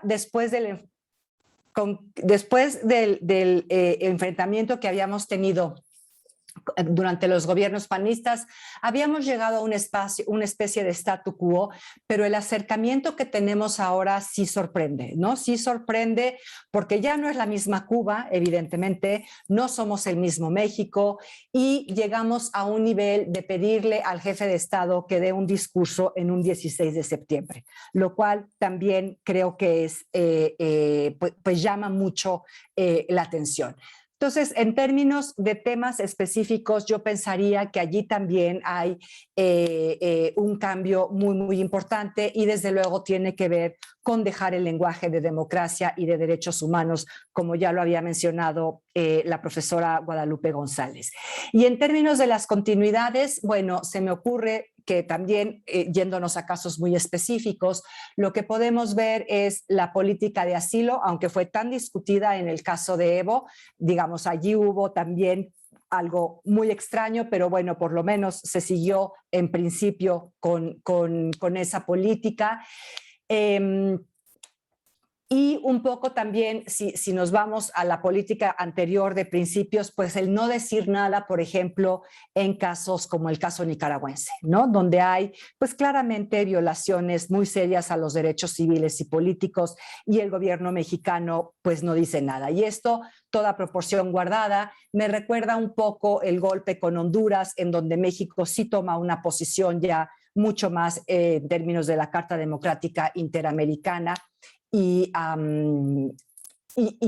después del enfrentamiento que habíamos tenido durante los gobiernos panistas, habíamos llegado a una especie de statu quo, pero el acercamiento que tenemos ahora sí sorprende, ¿no? Sí sorprende porque ya no es la misma Cuba, evidentemente, no somos el mismo México y llegamos a un nivel de pedirle al jefe de Estado que dé un discurso en un 16 de septiembre, lo cual también creo que es, pues llama mucho la atención. Entonces, en términos de temas específicos, yo pensaría que allí también hay un cambio muy, muy importante y desde luego tiene que ver con dejar el lenguaje de democracia y de derechos humanos, como ya lo había mencionado la profesora Guadalupe González. Y en términos de las continuidades, bueno, se me ocurre que también, yéndonos a casos muy específicos, lo que podemos ver es la política de asilo, aunque fue tan discutida en el caso de Evo, digamos, allí hubo también algo muy extraño, pero bueno, por lo menos se siguió en principio con esa política. Y un poco también, si nos vamos a la política anterior de principios, pues el no decir nada, por ejemplo, en casos como el caso nicaragüense, ¿no? Donde hay, pues claramente violaciones muy serias a los derechos civiles y políticos y el gobierno mexicano pues no dice nada. Y esto, toda proporción guardada, me recuerda un poco el golpe con Honduras, en donde México sí toma una posición ya mucho más en términos de la Carta Democrática Interamericana, y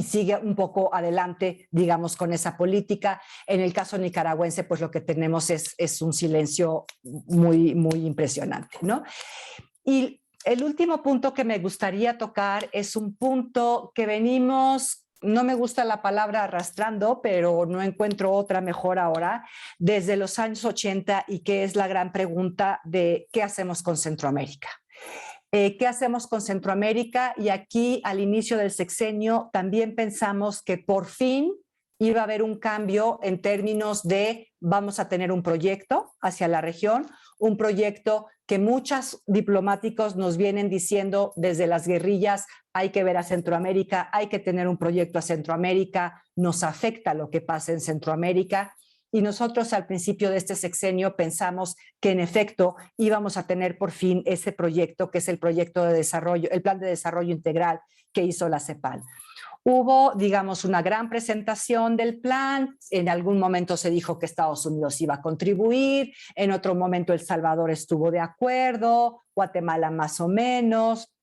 sigue un poco adelante, digamos, con esa política. En el caso nicaragüense, pues lo que tenemos es un silencio muy, muy impresionante, ¿no? Y el último punto que me gustaría tocar es un punto que venimos, no me gusta la palabra arrastrando, pero no encuentro otra mejor ahora, desde los años 80 y que es la gran pregunta de ¿qué hacemos con Centroamérica? ¿Qué hacemos con Centroamérica? Y aquí al inicio del sexenio también pensamos que por fin iba a haber un cambio en términos de vamos a tener un proyecto hacia la región, un proyecto que muchos diplomáticos nos vienen diciendo desde las guerrillas, hay que ver a Centroamérica, hay que tener un proyecto a Centroamérica, nos afecta lo que pasa en Centroamérica. Y nosotros al principio de este sexenio pensamos que en efecto íbamos a tener por fin ese proyecto, que es el proyecto de desarrollo, el plan de desarrollo integral que hizo la CEPAL. Hubo, digamos, una gran presentación del plan, en algún momento se dijo que Estados Unidos iba a contribuir, en otro momento El Salvador estuvo de acuerdo, Guatemala más o menos,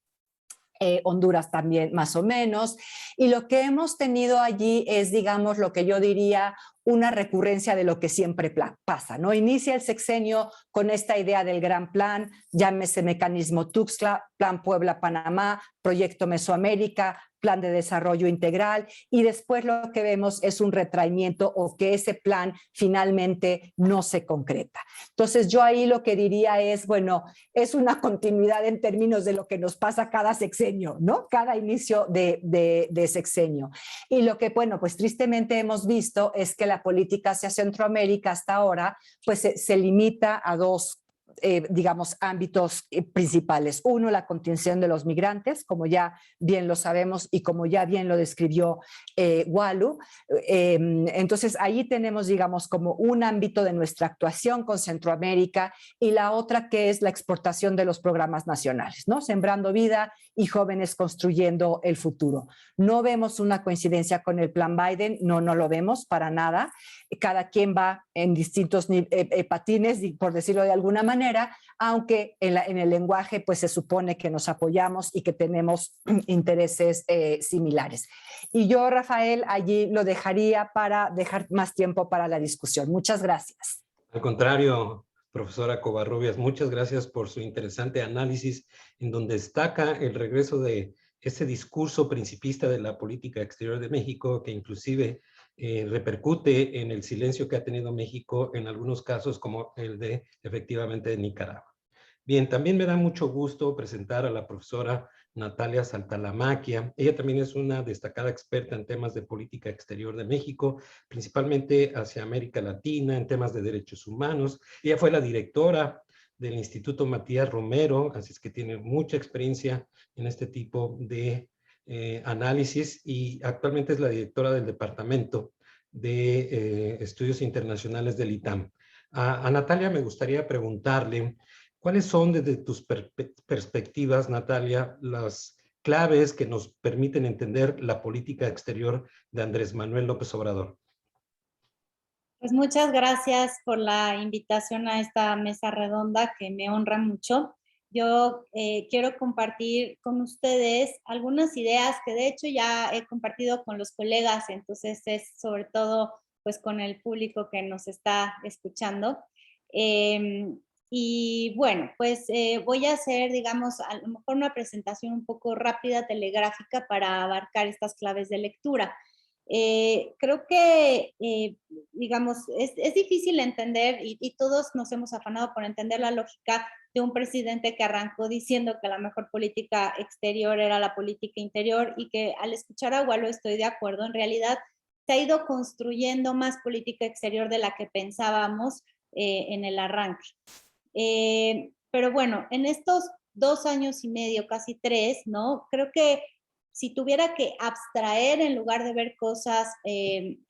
Honduras también más o menos, y lo que hemos tenido allí es, digamos, lo que yo diría una recurrencia de lo que siempre pasa, ¿no? Inicia el sexenio con esta idea del gran plan, llámese mecanismo Tuxtla, Plan Puebla-Panamá, Proyecto Mesoamérica, Plan de Desarrollo Integral, y después lo que vemos es un retraimiento o que ese plan finalmente no se concreta. Entonces yo ahí lo que diría es, bueno, es una continuidad en términos de lo que nos pasa cada sexenio, ¿no? Cada inicio de sexenio. Y lo que, bueno, pues tristemente hemos visto es que la política hacia Centroamérica hasta ahora, pues se limita a dos digamos, ámbitos principales. Uno, la contención de los migrantes, como ya bien lo sabemos y como ya bien lo describió Walu. Entonces, ahí tenemos, digamos, como un ámbito de nuestra actuación con Centroamérica y la otra que es la exportación de los programas nacionales, ¿no? Sembrando vida y jóvenes construyendo el futuro. No vemos una coincidencia con el plan Biden, no lo vemos para nada. Cada quien va en distintos patines, por decirlo de alguna manera, aunque en el lenguaje pues se supone que nos apoyamos y que tenemos intereses similares. Y yo, Rafael, allí lo dejaría para dejar más tiempo para la discusión. Muchas gracias. Al contrario, profesora Covarrubias, muchas gracias por su interesante análisis en donde destaca el regreso de ese discurso principista de la política exterior de México que inclusive repercute en el silencio que ha tenido México en algunos casos como el de efectivamente de Nicaragua. Bien, también me da mucho gusto presentar a la profesora Natalia Saltalamaquia. Ella también es una destacada experta en temas de política exterior de México, principalmente hacia América Latina, en temas de derechos humanos. Ella fue la directora del Instituto Matías Romero, así es que tiene mucha experiencia en este tipo de análisis y actualmente es la directora del Departamento de Estudios Internacionales del ITAM. A Natalia me gustaría preguntarle, ¿cuáles son desde tus perspectivas, Natalia, las claves que nos permiten entender la política exterior de Andrés Manuel López Obrador? Pues muchas gracias por la invitación a esta mesa redonda que me honra mucho. Yo quiero compartir con ustedes algunas ideas que de hecho ya he compartido con los colegas, entonces es sobre todo pues con el público que nos está escuchando. Y bueno, pues voy a hacer, digamos, a lo mejor una presentación un poco rápida, telegráfica, para abarcar estas claves de lectura. Creo que, digamos, es difícil entender y todos nos hemos afanado por entender la lógica de un presidente que arrancó diciendo que la mejor política exterior era la política interior y que al escuchar a Walo estoy de acuerdo, en realidad se ha ido construyendo más política exterior de la que pensábamos en el arranque. Pero bueno, en estos 2 años y medio, casi 3, ¿no? Creo que si tuviera que abstraer en lugar de ver cosas,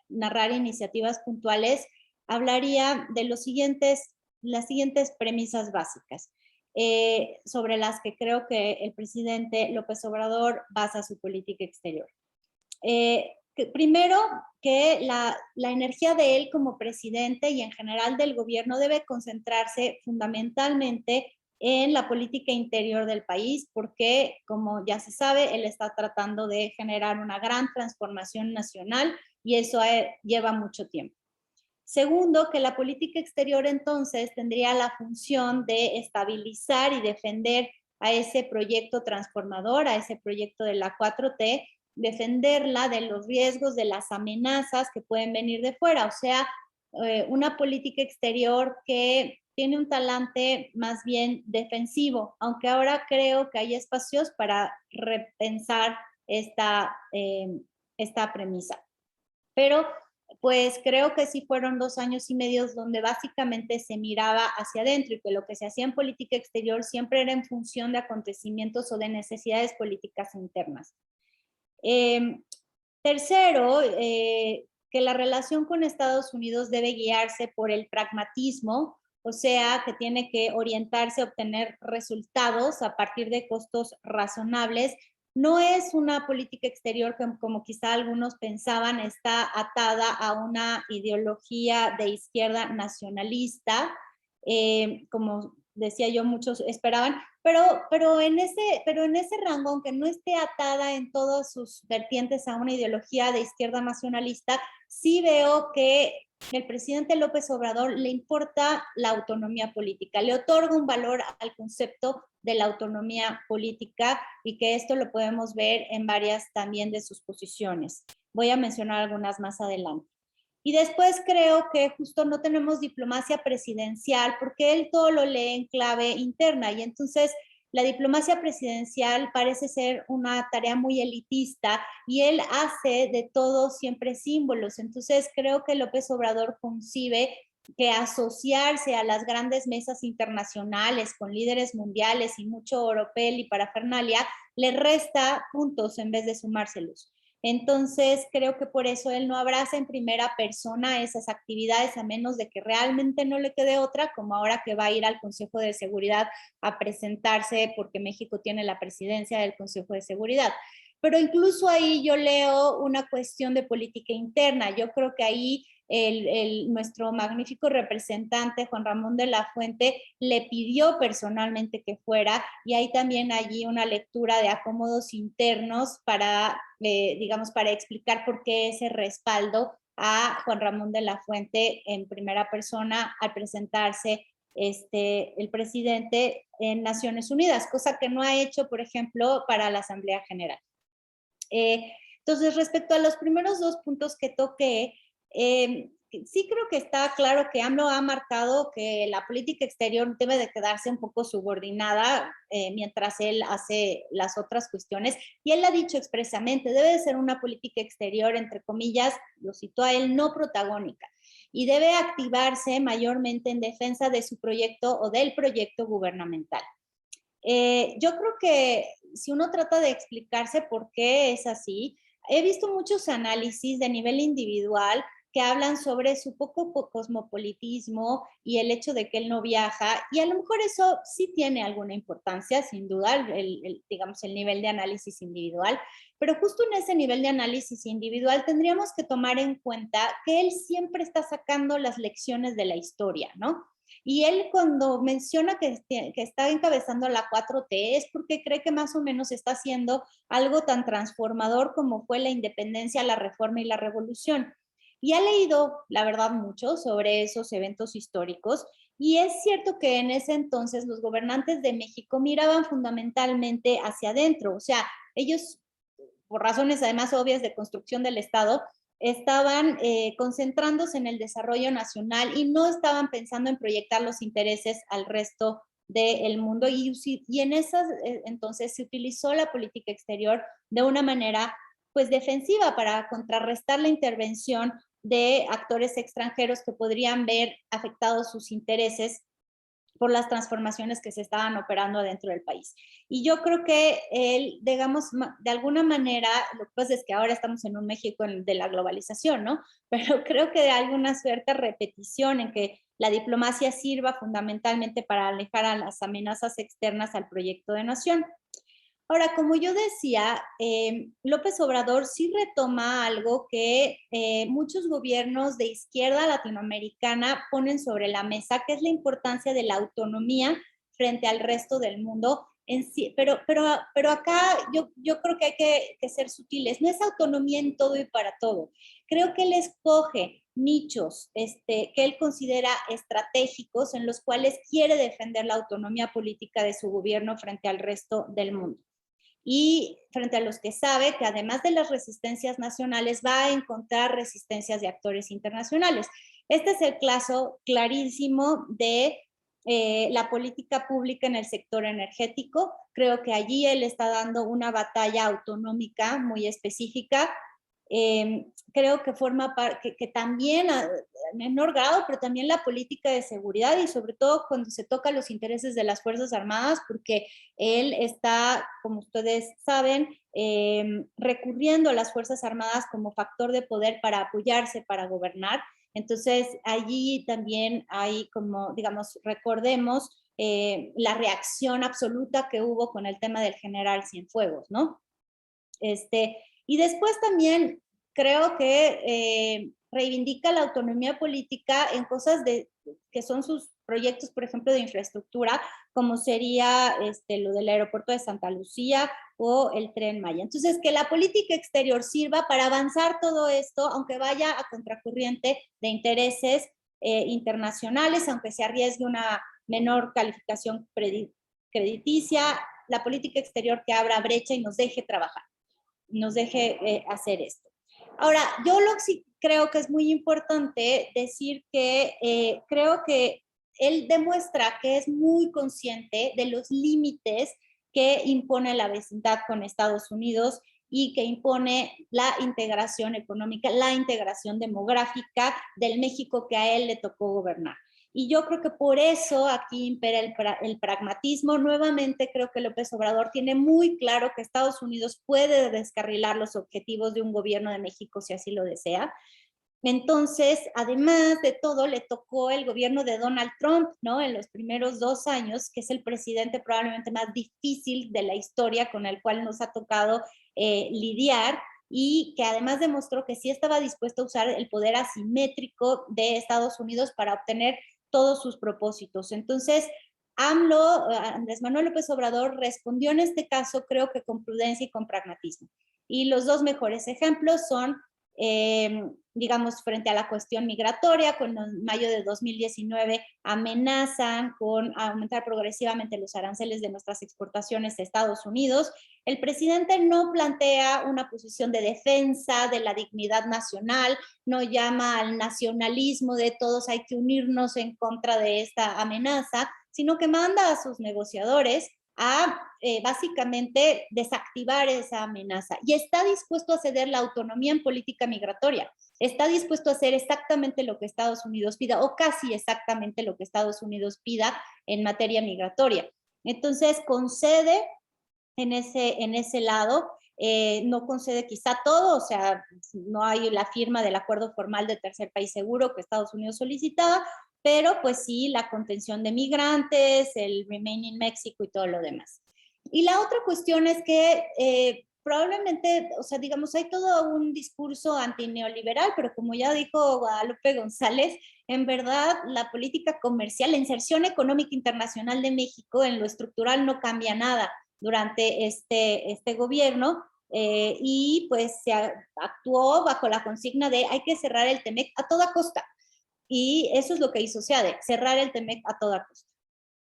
narrar iniciativas puntuales, hablaría de las siguientes premisas básicas, sobre las que creo que el presidente López Obrador basa su política exterior. Primero, que la energía de él como presidente y en general del gobierno debe concentrarse fundamentalmente en la política interior del país, porque, como ya se sabe, él está tratando de generar una gran transformación nacional y eso lleva mucho tiempo. Segundo, que la política exterior entonces tendría la función de estabilizar y defender a ese proyecto transformador, a ese proyecto de la 4T, defenderla de los riesgos, de las amenazas que pueden venir de fuera, o sea, una política exterior que tiene un talante más bien defensivo, aunque ahora creo que hay espacios para repensar esta premisa. Pero pues creo que sí fueron 2 años y medio donde básicamente se miraba hacia adentro y que lo que se hacía en política exterior siempre era en función de acontecimientos o de necesidades políticas internas. Tercero, que la relación con Estados Unidos debe guiarse por el pragmatismo, o sea, que tiene que orientarse a obtener resultados a partir de costos razonables. No es una política exterior que, como quizá algunos pensaban, está atada a una ideología de izquierda nacionalista, como decía yo, muchos esperaban, pero en ese rango, aunque no esté atada en todas sus vertientes a una ideología de izquierda nacionalista, sí veo que el presidente López Obrador le importa la autonomía política, le otorga un valor al concepto de la autonomía política y que esto lo podemos ver en varias también de sus posiciones. Voy a mencionar algunas más adelante. Y después creo que justo no tenemos diplomacia presidencial porque él todo lo lee en clave interna y entonces la diplomacia presidencial parece ser una tarea muy elitista y él hace de todo siempre símbolos. Entonces creo que López Obrador concibe que asociarse a las grandes mesas internacionales con líderes mundiales y mucho oropel y parafernalia le resta puntos en vez de sumárselos. Entonces, creo que por eso él no abraza en primera persona esas actividades, a menos de que realmente no le quede otra, como ahora que va a ir al Consejo de Seguridad a presentarse porque México tiene la presidencia del Consejo de Seguridad. Pero incluso ahí yo leo una cuestión de política interna. Yo creo que ahí nuestro magnífico representante Juan Ramón de la Fuente le pidió personalmente que fuera y hay también allí una lectura de acomodos internos para, digamos, para explicar por qué ese respaldo a Juan Ramón de la Fuente en primera persona al presentarse el presidente en Naciones Unidas, cosa que no ha hecho, por ejemplo, para la Asamblea General. Entonces, respecto a los primeros 2 puntos que toqué, sí creo que está claro que AMLO ha marcado que la política exterior debe de quedarse un poco subordinada mientras él hace las otras cuestiones. Y él ha dicho expresamente, debe de ser una política exterior, entre comillas, lo citó a él, no protagónica. y debe activarse mayormente en defensa de su proyecto o del proyecto gubernamental. Yo creo que si uno trata de explicarse por qué es así, he visto muchos análisis de nivel individual que hablan sobre su poco cosmopolitismo y el hecho de que él no viaja, y a lo mejor eso sí tiene alguna importancia, sin duda, digamos, el nivel de análisis individual, pero justo en ese nivel de análisis individual tendríamos que tomar en cuenta que él siempre está sacando las lecciones de la historia, ¿no? Y él cuando menciona que está encabezando la 4T es porque cree que más o menos está haciendo algo tan transformador como fue la independencia, la reforma y la revolución. Y ha leído, la verdad, mucho sobre esos eventos históricos. Y es cierto que en ese entonces los gobernantes de México miraban fundamentalmente hacia adentro. O sea, ellos, por razones además obvias de construcción del Estado, estaban concentrándose en el desarrollo nacional y no estaban pensando en proyectar los intereses al resto del mundo. Y en esas entonces se utilizó la política exterior de una manera pues defensiva para contrarrestar la intervención de actores extranjeros que podrían ver afectados sus intereses por las transformaciones que se estaban operando adentro del país. Y yo creo que él, digamos, de alguna manera, lo que pasa es que ahora estamos en un México de la globalización, ¿no? Pero creo que de alguna suerte repetición en que la diplomacia sirva fundamentalmente para alejar a las amenazas externas al proyecto de nación. Ahora, como yo decía, López Obrador sí retoma algo que muchos gobiernos de izquierda latinoamericana ponen sobre la mesa, que es la importancia de la autonomía frente al resto del mundo. Pero acá yo creo que hay que ser sutiles. No es autonomía en todo y para todo. Creo que él escoge nichos que él considera estratégicos en los cuales quiere defender la autonomía política de su gobierno frente al resto del mundo. Y frente a los que sabe que además de las resistencias nacionales va a encontrar resistencias de actores internacionales. Este es el caso clarísimo de la política pública en el sector energético. Creo que allí él está dando una batalla autonómica muy específica. Creo que forma parte, que también a menor grado, pero también la política de seguridad y sobre todo cuando se toca los intereses de las Fuerzas Armadas, porque él está, como ustedes saben, recurriendo a las Fuerzas Armadas como factor de poder para apoyarse, para gobernar. Entonces, allí también hay como, digamos, recordemos la reacción absoluta que hubo con el tema del general Cienfuegos, ¿no? Y después también creo que reivindica la autonomía política en cosas que son sus proyectos, por ejemplo, de infraestructura, como sería lo del aeropuerto de Santa Lucía o el Tren Maya. Entonces, que la política exterior sirva para avanzar todo esto, aunque vaya a contracorriente de intereses internacionales, aunque se arriesgue una menor calificación crediticia, la política exterior que abra brecha y nos deje trabajar, nos deje hacer esto. Ahora, yo sí creo que es muy importante decir que creo que él demuestra que es muy consciente de los límites que impone la vecindad con Estados Unidos y que impone la integración económica, la integración demográfica del México que a él le tocó gobernar. Y yo creo que por eso aquí impera el pragmatismo. Nuevamente creo que López Obrador tiene muy claro que Estados Unidos puede descarrilar los objetivos de un gobierno de México si así lo desea. Entonces, además de todo, le tocó el gobierno de Donald Trump, ¿no? En los primeros 2 años, que es el presidente probablemente más difícil de la historia con el cual nos ha tocado lidiar, y que además demostró que sí estaba dispuesto a usar el poder asimétrico de Estados Unidos para obtener todos sus propósitos. Entonces, Andrés Manuel López Obrador respondió en este caso, creo que con prudencia y con pragmatismo. Y los 2 mejores ejemplos son, digamos, frente a la cuestión migratoria, con mayo de 2019 amenazan con aumentar progresivamente los aranceles de nuestras exportaciones a Estados Unidos. El presidente no plantea una posición de defensa de la dignidad nacional, no llama al nacionalismo de todos hay que unirnos en contra de esta amenaza, sino que manda a sus negociadores a básicamente desactivar esa amenaza y está dispuesto a ceder la autonomía en política migratoria. Está dispuesto a hacer exactamente lo que Estados Unidos pida o casi exactamente lo que Estados Unidos pida en materia migratoria. Entonces, concede en ese lado, no concede quizá todo, o sea, no hay la firma del acuerdo formal de tercer país seguro que Estados Unidos solicitaba, pero pues sí la contención de migrantes, el Remain in Mexico y todo lo demás. Y la otra cuestión es que probablemente, o sea, digamos, hay todo un discurso antineoliberal, pero como ya dijo Guadalupe González, en verdad la política comercial, la inserción económica internacional de México en lo estructural no cambia nada durante este gobierno y pues se actuó bajo la consigna de hay que cerrar el TEMEC a toda costa. Y eso es lo que hizo SEADE, cerrar el TEMEC a toda costa.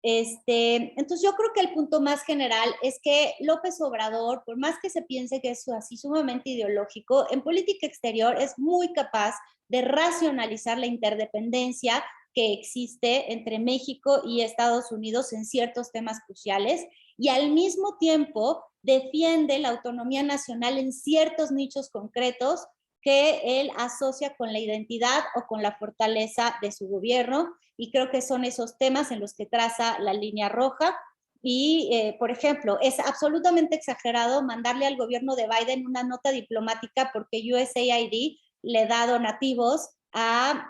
Entonces yo creo que el punto más general es que López Obrador, por más que se piense que es así sumamente ideológico, en política exterior es muy capaz de racionalizar la interdependencia que existe entre México y Estados Unidos en ciertos temas cruciales y al mismo tiempo defiende la autonomía nacional en ciertos nichos concretos que él asocia con la identidad o con la fortaleza de su gobierno y creo que son esos temas en los que traza la línea roja y, por ejemplo, es absolutamente exagerado mandarle al gobierno de Biden una nota diplomática porque USAID le da donativos a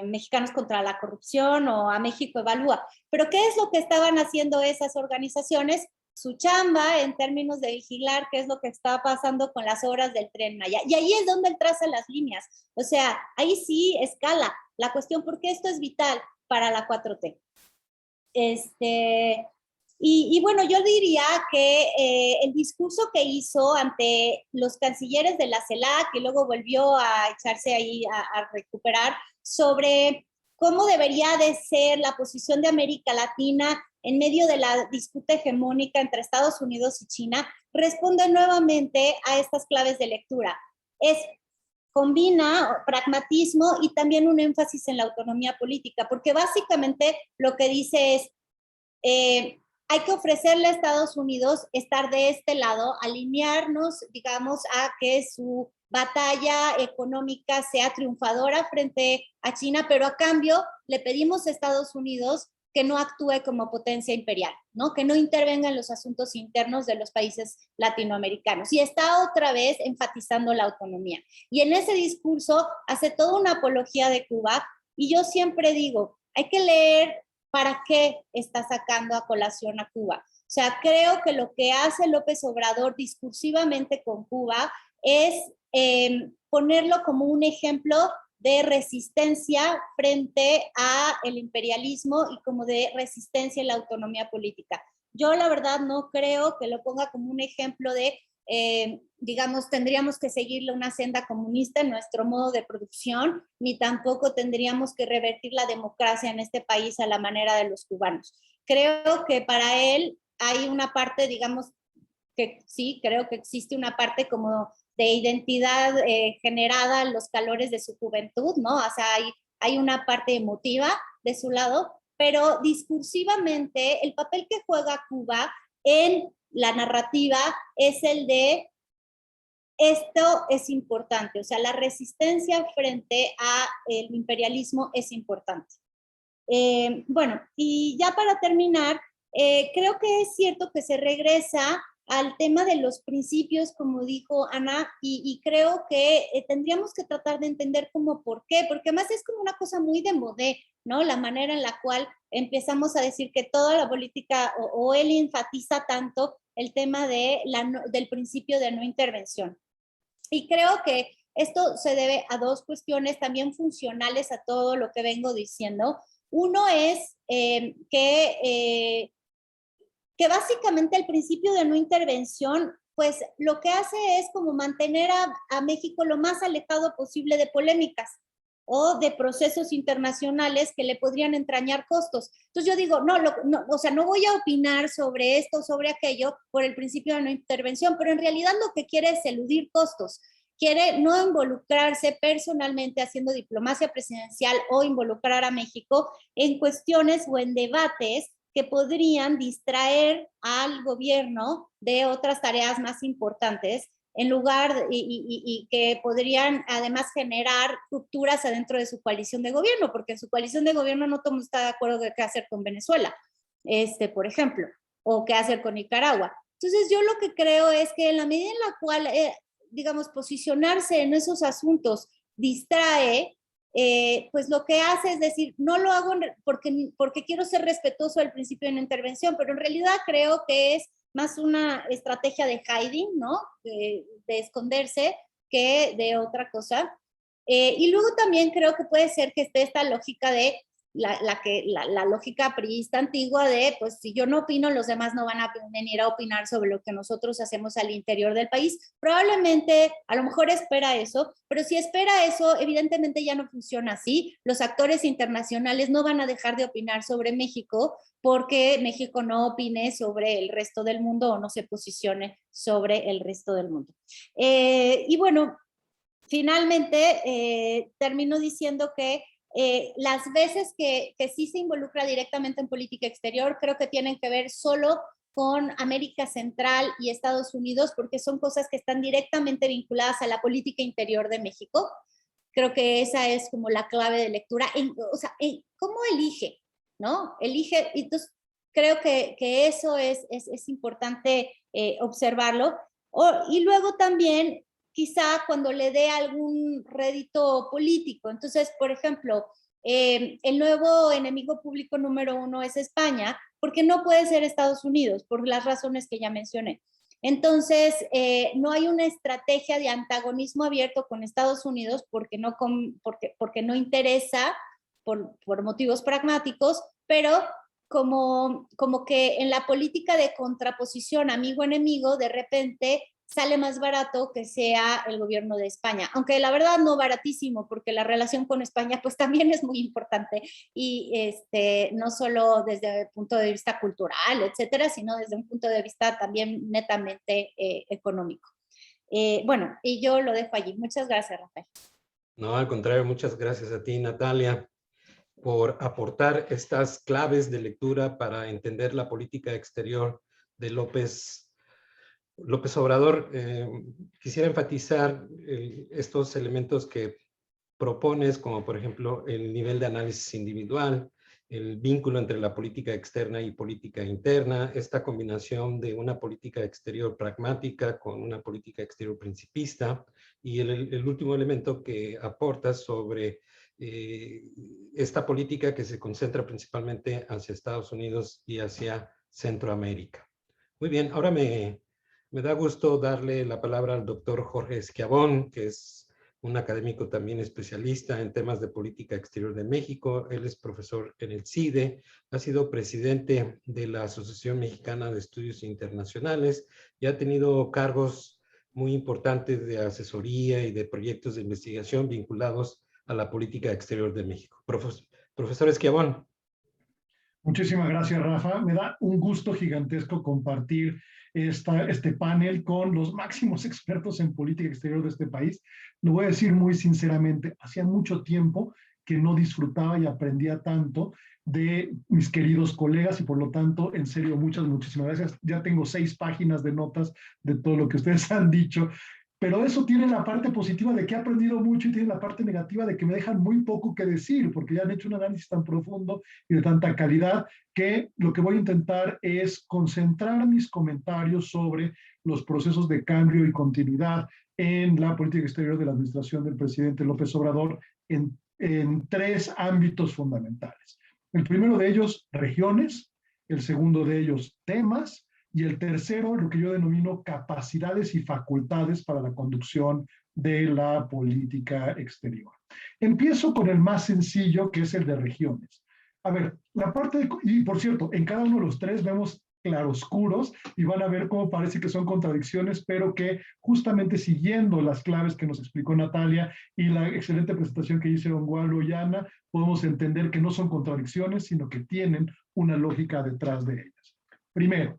Mexicanos contra la Corrupción o a México Evalúa. Pero ¿qué es lo que estaban haciendo esas organizaciones? Su chamba en términos de vigilar qué es lo que está pasando con las obras del Tren Maya. Y ahí es donde él traza las líneas. O sea, ahí sí escala la cuestión porque esto es vital para la 4T. Y bueno, yo diría que el discurso que hizo ante los cancilleres de la CELAC, que luego volvió a echarse ahí a recuperar, sobre cómo debería de ser la posición de América Latina en medio de la disputa hegemónica entre Estados Unidos y China, responde nuevamente a estas claves de lectura. Combina pragmatismo y también un énfasis en la autonomía política, porque básicamente lo que dice es, hay que ofrecerle a Estados Unidos estar de este lado, alinearnos, digamos, a que su batalla económica sea triunfadora frente a China, pero a cambio le pedimos a Estados Unidos que no actúe como potencia imperial, ¿no? Que no intervenga en los asuntos internos de los países latinoamericanos. Y está otra vez enfatizando la autonomía. Y en ese discurso hace toda una apología de Cuba y yo siempre digo, hay que leer para qué está sacando a colación a Cuba. O sea, creo que lo que hace López Obrador discursivamente con Cuba es ponerlo como un ejemplo de resistencia frente a el imperialismo y como de resistencia a la autonomía política. Yo la verdad no creo que lo ponga como un ejemplo de, digamos, tendríamos que seguirle una senda comunista en nuestro modo de producción, ni tampoco tendríamos que revertir la democracia en este país a la manera de los cubanos. Creo que para él hay una parte, digamos, que sí, creo que existe una parte como de identidad generada en los calores de su juventud, ¿no? O sea, hay una parte emotiva de su lado, pero discursivamente el papel que juega Cuba en la narrativa es el de esto es importante, o sea, la resistencia frente al imperialismo es importante. Bueno, y ya para terminar, creo que es cierto que se regresa al tema de los principios, como dijo Ana, y creo que tendríamos que tratar de entender como por qué, porque además es como una cosa muy de modé, ¿no? La manera en la cual empezamos a decir que toda la política, o él enfatiza tanto el tema del principio de no intervención. Y creo que esto se debe a dos cuestiones también funcionales a todo lo que vengo diciendo. Uno es que básicamente el principio de no intervención, pues lo que hace es como mantener a México lo más alejado posible de polémicas o de procesos internacionales que le podrían entrañar costos. Entonces yo digo, no, o sea, no voy a opinar sobre esto o sobre aquello por el principio de no intervención, pero en realidad lo que quiere es eludir costos. Quiere no involucrarse personalmente haciendo diplomacia presidencial o involucrar a México en cuestiones o en debates que podrían distraer al gobierno de otras tareas más importantes en lugar y que podrían además generar rupturas adentro de su coalición de gobierno, porque en su coalición de gobierno no todo el mundo está de acuerdo de qué hacer con Venezuela, por ejemplo, o qué hacer con Nicaragua. Entonces yo lo que creo es que en la medida en la cual, digamos, posicionarse en esos asuntos distrae, pues lo que hace es decir, no lo hago porque quiero ser respetuoso del principio de una intervención, pero en realidad creo que es más una estrategia de hiding, ¿no? De esconderse que de otra cosa. Y luego también creo que puede ser que esté esta lógica de la lógica priista antigua de, pues si yo no opino, los demás no van a venir a opinar sobre lo que nosotros hacemos al interior del país. Probablemente, a lo mejor espera eso, pero si espera eso, evidentemente ya no funciona así. Los actores internacionales no van a dejar de opinar sobre México porque México no opine sobre el resto del mundo o no se posicione sobre el resto del mundo. Y bueno, finalmente termino diciendo que las veces que sí se involucra directamente en política exterior, creo que tienen que ver solo con América Central y Estados Unidos, porque son cosas que están directamente vinculadas a la política interior de México. Creo que esa es como la clave de lectura. ¿Cómo elige? ¿No? Elige, entonces creo que eso es importante observarlo. Y luego también quizá cuando le dé algún rédito político. Entonces, por ejemplo, el nuevo enemigo público número 1 es España, porque no puede ser Estados Unidos, por las razones que ya mencioné. Entonces, no hay una estrategia de antagonismo abierto con Estados Unidos porque no interesa por motivos pragmáticos, pero como que en la política de contraposición amigo-enemigo, de repente sale más barato que sea el gobierno de España, aunque la verdad no baratísimo, porque la relación con España pues también es muy importante y no solo desde el punto de vista cultural, etcétera, sino desde un punto de vista también netamente económico. Bueno, y yo lo dejo allí. Muchas gracias, Rafael. No, al contrario, muchas gracias a ti, Natalia, por aportar estas claves de lectura para entender la política exterior de López Obrador. Quisiera enfatizar estos elementos que propones, como por ejemplo el nivel de análisis individual, el vínculo entre la política externa y política interna, esta combinación de una política exterior pragmática con una política exterior principista, y el último elemento que aportas sobre esta política que se concentra principalmente hacia Estados Unidos y hacia Centroamérica. Muy bien, ahora me da gusto darle la palabra al doctor Jorge Schiavón, que es un académico también especialista en temas de política exterior de México. Él es profesor en el CIDE, ha sido presidente de la Asociación Mexicana de Estudios Internacionales y ha tenido cargos muy importantes de asesoría y de proyectos de investigación vinculados a la política exterior de México. Profesor Schiavón. Muchísimas gracias, Rafa. Me da un gusto gigantesco compartir este panel con los máximos expertos en política exterior de este país. Lo voy a decir muy sinceramente, hacía mucho tiempo que no disfrutaba y aprendía tanto de mis queridos colegas y por lo tanto, en serio, muchísimas gracias. Ya tengo 6 páginas de notas de todo lo que ustedes han dicho. Pero eso tiene la parte positiva de que he aprendido mucho y tiene la parte negativa de que me dejan muy poco que decir, porque ya han hecho un análisis tan profundo y de tanta calidad que lo que voy a intentar es concentrar mis comentarios sobre los procesos de cambio y continuidad en la política exterior de la administración del presidente López Obrador en 3 ámbitos fundamentales. El primero de ellos, regiones; el segundo de ellos, temas; y el tercero, lo que yo denomino capacidades y facultades para la conducción de la política exterior. Empiezo con el más sencillo, que es el de regiones. A ver, la parte de, y por cierto, en cada uno de los 3 vemos claroscuros y van a ver cómo parece que son contradicciones, pero que justamente siguiendo las claves que nos explicó Natalia y la excelente presentación que hicieron Walo y Ana, podemos entender que no son contradicciones, sino que tienen una lógica detrás de ellas. Primero,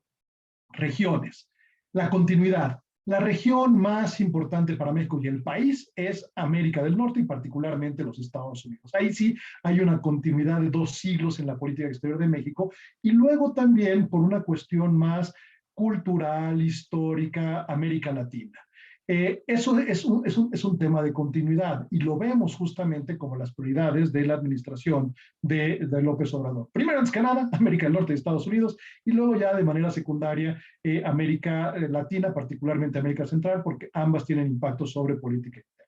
regiones. La continuidad. La región más importante para México y el país es América del Norte y particularmente los Estados Unidos. Ahí sí hay una continuidad de 2 siglos en la política exterior de México y luego también por una cuestión más cultural, histórica, América Latina. Eso es un tema de continuidad y lo vemos justamente como las prioridades de la administración de López Obrador. Primero, antes que nada, América del Norte y Estados Unidos, y luego ya de manera secundaria América Latina, particularmente América Central, porque ambas tienen impacto sobre política externa.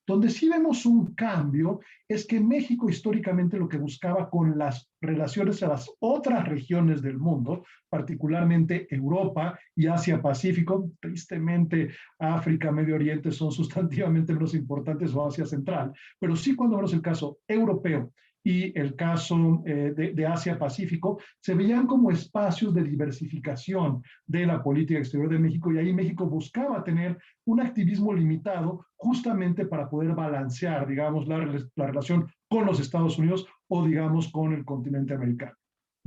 Donde sí vemos un cambio es que México históricamente lo que buscaba con las relaciones a las otras regiones del mundo, particularmente Europa y Asia-Pacífico, tristemente África, Medio Oriente son sustantivamente menos importantes o Asia Central, pero sí cuando vemos el caso europeo y el caso de Asia-Pacífico, se veían como espacios de diversificación de la política exterior de México y ahí México buscaba tener un activismo limitado justamente para poder balancear, digamos, la relación con los Estados Unidos o, digamos, con el continente americano.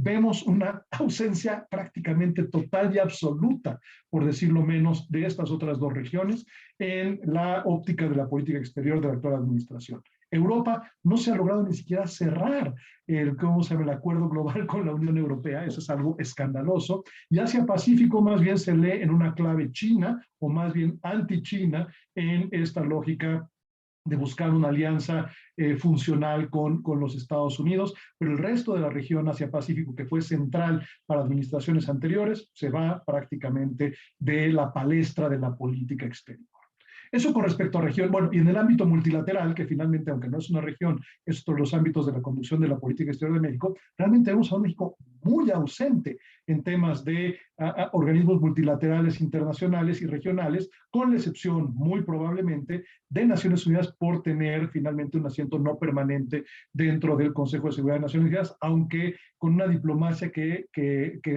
Vemos una ausencia prácticamente total y absoluta, por decirlo menos, de estas otras 2 regiones en la óptica de la política exterior de la actual administración. Europa no se ha logrado ni siquiera cerrar el acuerdo global con la Unión Europea, eso es algo escandaloso, y Asia-Pacífico más bien se lee en una clave china, o más bien anti-China, en esta lógica de buscar una alianza funcional con los Estados Unidos, pero el resto de la región Asia-Pacífico, que fue central para administraciones anteriores, se va prácticamente de la palestra de la política exterior. Eso con respecto a región, bueno, y en el ámbito multilateral, que finalmente, aunque no es una región, estos son los ámbitos de la conducción de la política exterior de México, realmente vemos a un México muy ausente en temas de organismos multilaterales internacionales y regionales, con la excepción, muy probablemente, de Naciones Unidas por tener finalmente un asiento no permanente dentro del Consejo de Seguridad de Naciones Unidas, aunque con una diplomacia que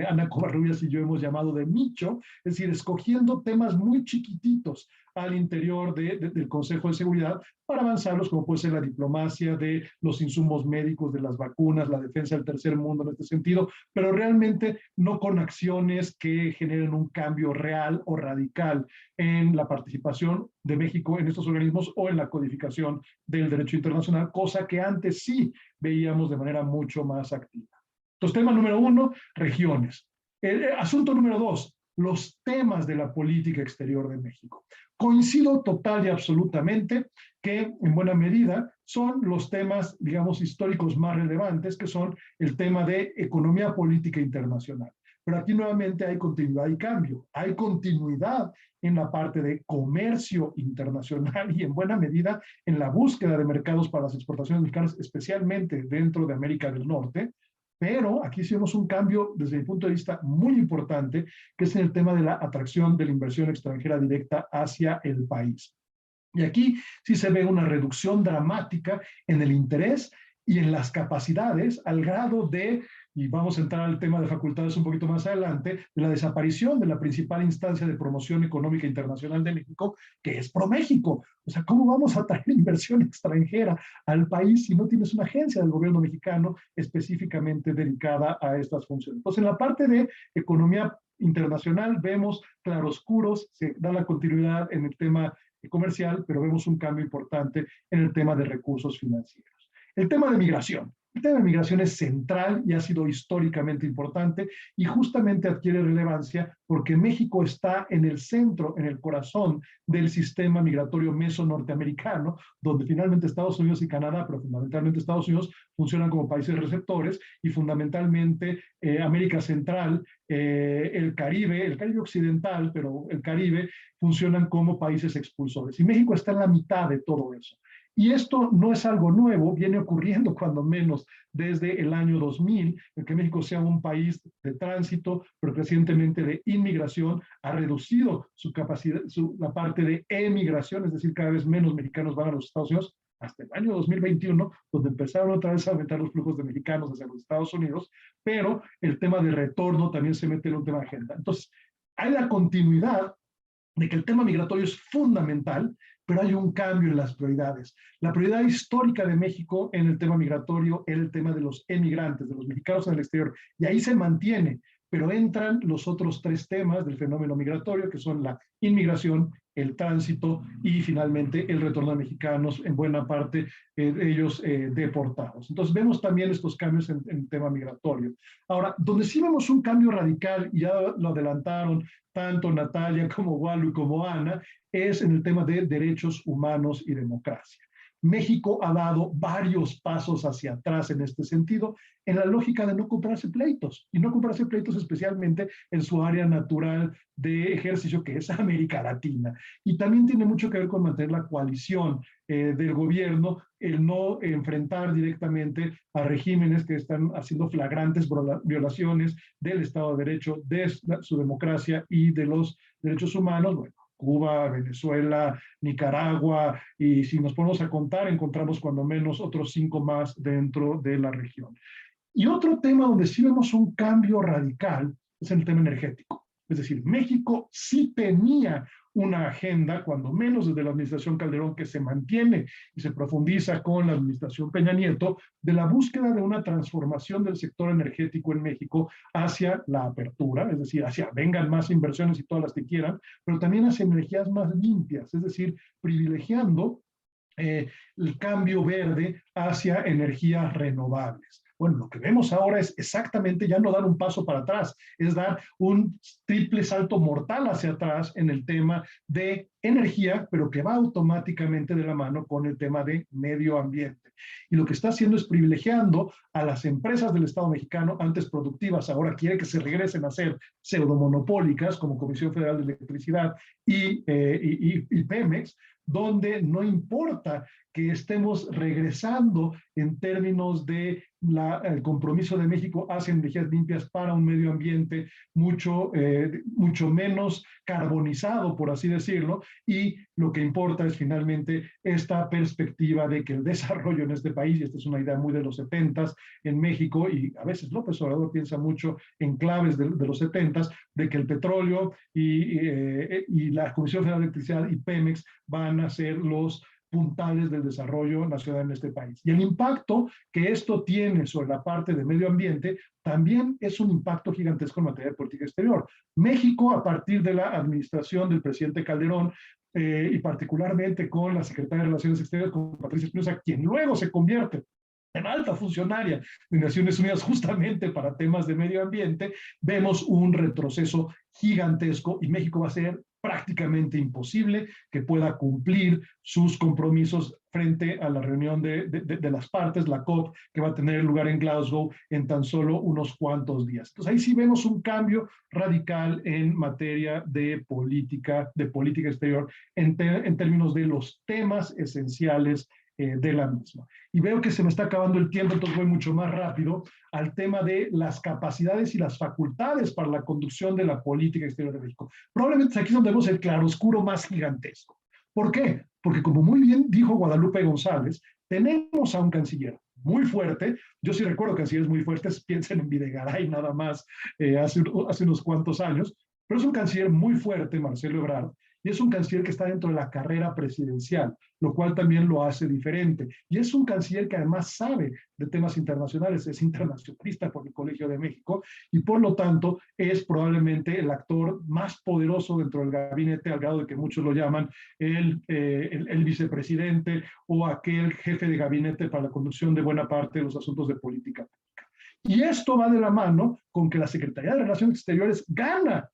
Ana Covarrubias y yo hemos llamado de nicho, es decir, escogiendo temas muy chiquititos al interior del Consejo de Seguridad para avanzarlos, como puede ser la diplomacia de los insumos médicos, de las vacunas, la defensa del tercer mundo en este sentido, pero realmente no con acciones que generen un cambio real o radical en la participación de México en estos organismos o en la codificación del derecho internacional, cosa que antes sí veíamos de manera mucho más activa. Entonces, tema número 1, regiones. Asunto número 2, los temas de la política exterior de México. Coincido total y absolutamente que en buena medida son los temas, digamos, históricos más relevantes, que son el tema de economía política internacional. Pero aquí nuevamente hay continuidad y cambio. Hay continuidad en la parte de comercio internacional y en buena medida en la búsqueda de mercados para las exportaciones mexicanas, especialmente dentro de América del Norte. Pero aquí hicimos un cambio desde mi punto de vista muy importante, que es en el tema de la atracción de la inversión extranjera directa hacia el país. Y aquí sí se ve una reducción dramática en el interés y en las capacidades al grado de, y vamos a entrar al tema de facultades un poquito más adelante, de la desaparición de la principal instancia de promoción económica internacional de México, que es ProMéxico. O sea, ¿cómo vamos a traer inversión extranjera al país si no tienes una agencia del gobierno mexicano específicamente dedicada a estas funciones? Entonces, en la parte de economía internacional vemos claroscuros, se da la continuidad en el tema comercial, pero vemos un cambio importante en el tema de recursos financieros. El tema de migración. El tema de migración es central y ha sido históricamente importante y justamente adquiere relevancia porque México está en el centro, en el corazón del sistema migratorio meso-norteamericano, donde finalmente Estados Unidos y Canadá, pero fundamentalmente Estados Unidos, funcionan como países receptores y fundamentalmente América Central, el Caribe occidental, pero el Caribe, funcionan como países expulsores. Y México está en la mitad de todo eso. Y esto no es algo nuevo, viene ocurriendo cuando menos desde el año 2000, en que México sea un país de tránsito, pero recientemente de inmigración, ha reducido su capacidad, la parte de emigración, es decir, cada vez menos mexicanos van a los Estados Unidos, hasta el año 2021, donde empezaron otra vez a aumentar los flujos de mexicanos hacia los Estados Unidos, pero el tema de retorno también se mete en un tema de agenda. Entonces, hay la continuidad de que el tema migratorio es fundamental, pero hay un cambio en las prioridades. La prioridad histórica de México en el tema migratorio era el tema de los emigrantes, de los mexicanos en el exterior, y ahí se mantiene, pero entran los otros tres temas del fenómeno migratorio, que son la inmigración, el tránsito y finalmente el retorno de mexicanos, en buena parte ellos deportados. Entonces vemos también estos cambios en el tema migratorio. Ahora, donde sí vemos un cambio radical, y ya lo adelantaron tanto Natalia como Walu como Ana, es en el tema de derechos humanos y democracia. México ha dado varios pasos hacia atrás en este sentido, en la lógica de no comprarse pleitos, y no comprarse pleitos especialmente en su área natural de ejercicio, que es América Latina. Y también tiene mucho que ver con mantener la coalición del gobierno, el no enfrentar directamente a regímenes que están haciendo flagrantes violaciones del Estado de Derecho, de su democracia y de los derechos humanos. Bueno, Cuba, Venezuela, Nicaragua, y si nos ponemos a contar, encontramos cuando menos otros 5 más dentro de la región. Y otro tema donde sí vemos un cambio radical es el tema energético. Es decir, México sí tenía una agenda, cuando menos desde la administración Calderón, que se mantiene y se profundiza con la administración Peña Nieto, de la búsqueda de una transformación del sector energético en México hacia la apertura, es decir, hacia vengan más inversiones y todas las que quieran, pero también hacia energías más limpias, es decir, privilegiando el cambio verde hacia energías renovables. Bueno, lo que vemos ahora es exactamente ya no dar un paso para atrás, es dar un triple salto mortal hacia atrás en el tema de energía, pero que va automáticamente de la mano con el tema de medio ambiente. Y lo que está haciendo es privilegiando a las empresas del Estado mexicano, antes productivas, ahora quiere que se regresen a ser pseudomonopólicas, como Comisión Federal de Electricidad y Pemex, donde no importa que estemos regresando en términos de el compromiso de México hacia energías limpias para un medio ambiente mucho menos carbonizado, por así decirlo, y lo que importa es finalmente esta perspectiva de que el desarrollo en este país, y esta es una idea muy de los 70s en México, y a veces López Obrador piensa mucho en claves de los 70s, de que el petróleo y la Comisión Federal de Electricidad y Pemex van a ser los puntales del desarrollo nacional en este país. Y el impacto que esto tiene sobre la parte de medio ambiente también es un impacto gigantesco en materia de política exterior. México, a partir de la administración del presidente Calderón, y particularmente con la secretaria de Relaciones Exteriores, con Patricia Espinosa, quien luego se convierte en alta funcionaria de Naciones Unidas justamente para temas de medio ambiente, vemos un retroceso gigantesco y México va a ser prácticamente imposible que pueda cumplir sus compromisos frente a la reunión de las partes, la COP, que va a tener lugar en Glasgow en tan solo unos cuantos días. Entonces ahí sí vemos un cambio radical en materia de política exterior, en términos de los temas esenciales de la misma. Y veo que se me está acabando el tiempo, entonces voy mucho más rápido al tema de las capacidades y las facultades para la conducción de la política exterior de México. Probablemente aquí es donde vemos el claroscuro más gigantesco. ¿Por qué? Porque como muy bien dijo Guadalupe González, tenemos a un canciller muy fuerte. Yo sí recuerdo cancilleres muy fuertes, piensen en Videgaray nada más hace unos cuantos años, pero es un canciller muy fuerte, Marcelo Ebrard, y es un canciller que está dentro de la carrera presidencial, lo cual también lo hace diferente. Y es un canciller que además sabe de temas internacionales, es internacionalista por el Colegio de México, y por lo tanto es probablemente el actor más poderoso dentro del gabinete, al grado de que muchos lo llaman el vicepresidente o aquel jefe de gabinete para la conducción de buena parte de los asuntos de política pública. Y esto va de la mano con que la Secretaría de Relaciones Exteriores gana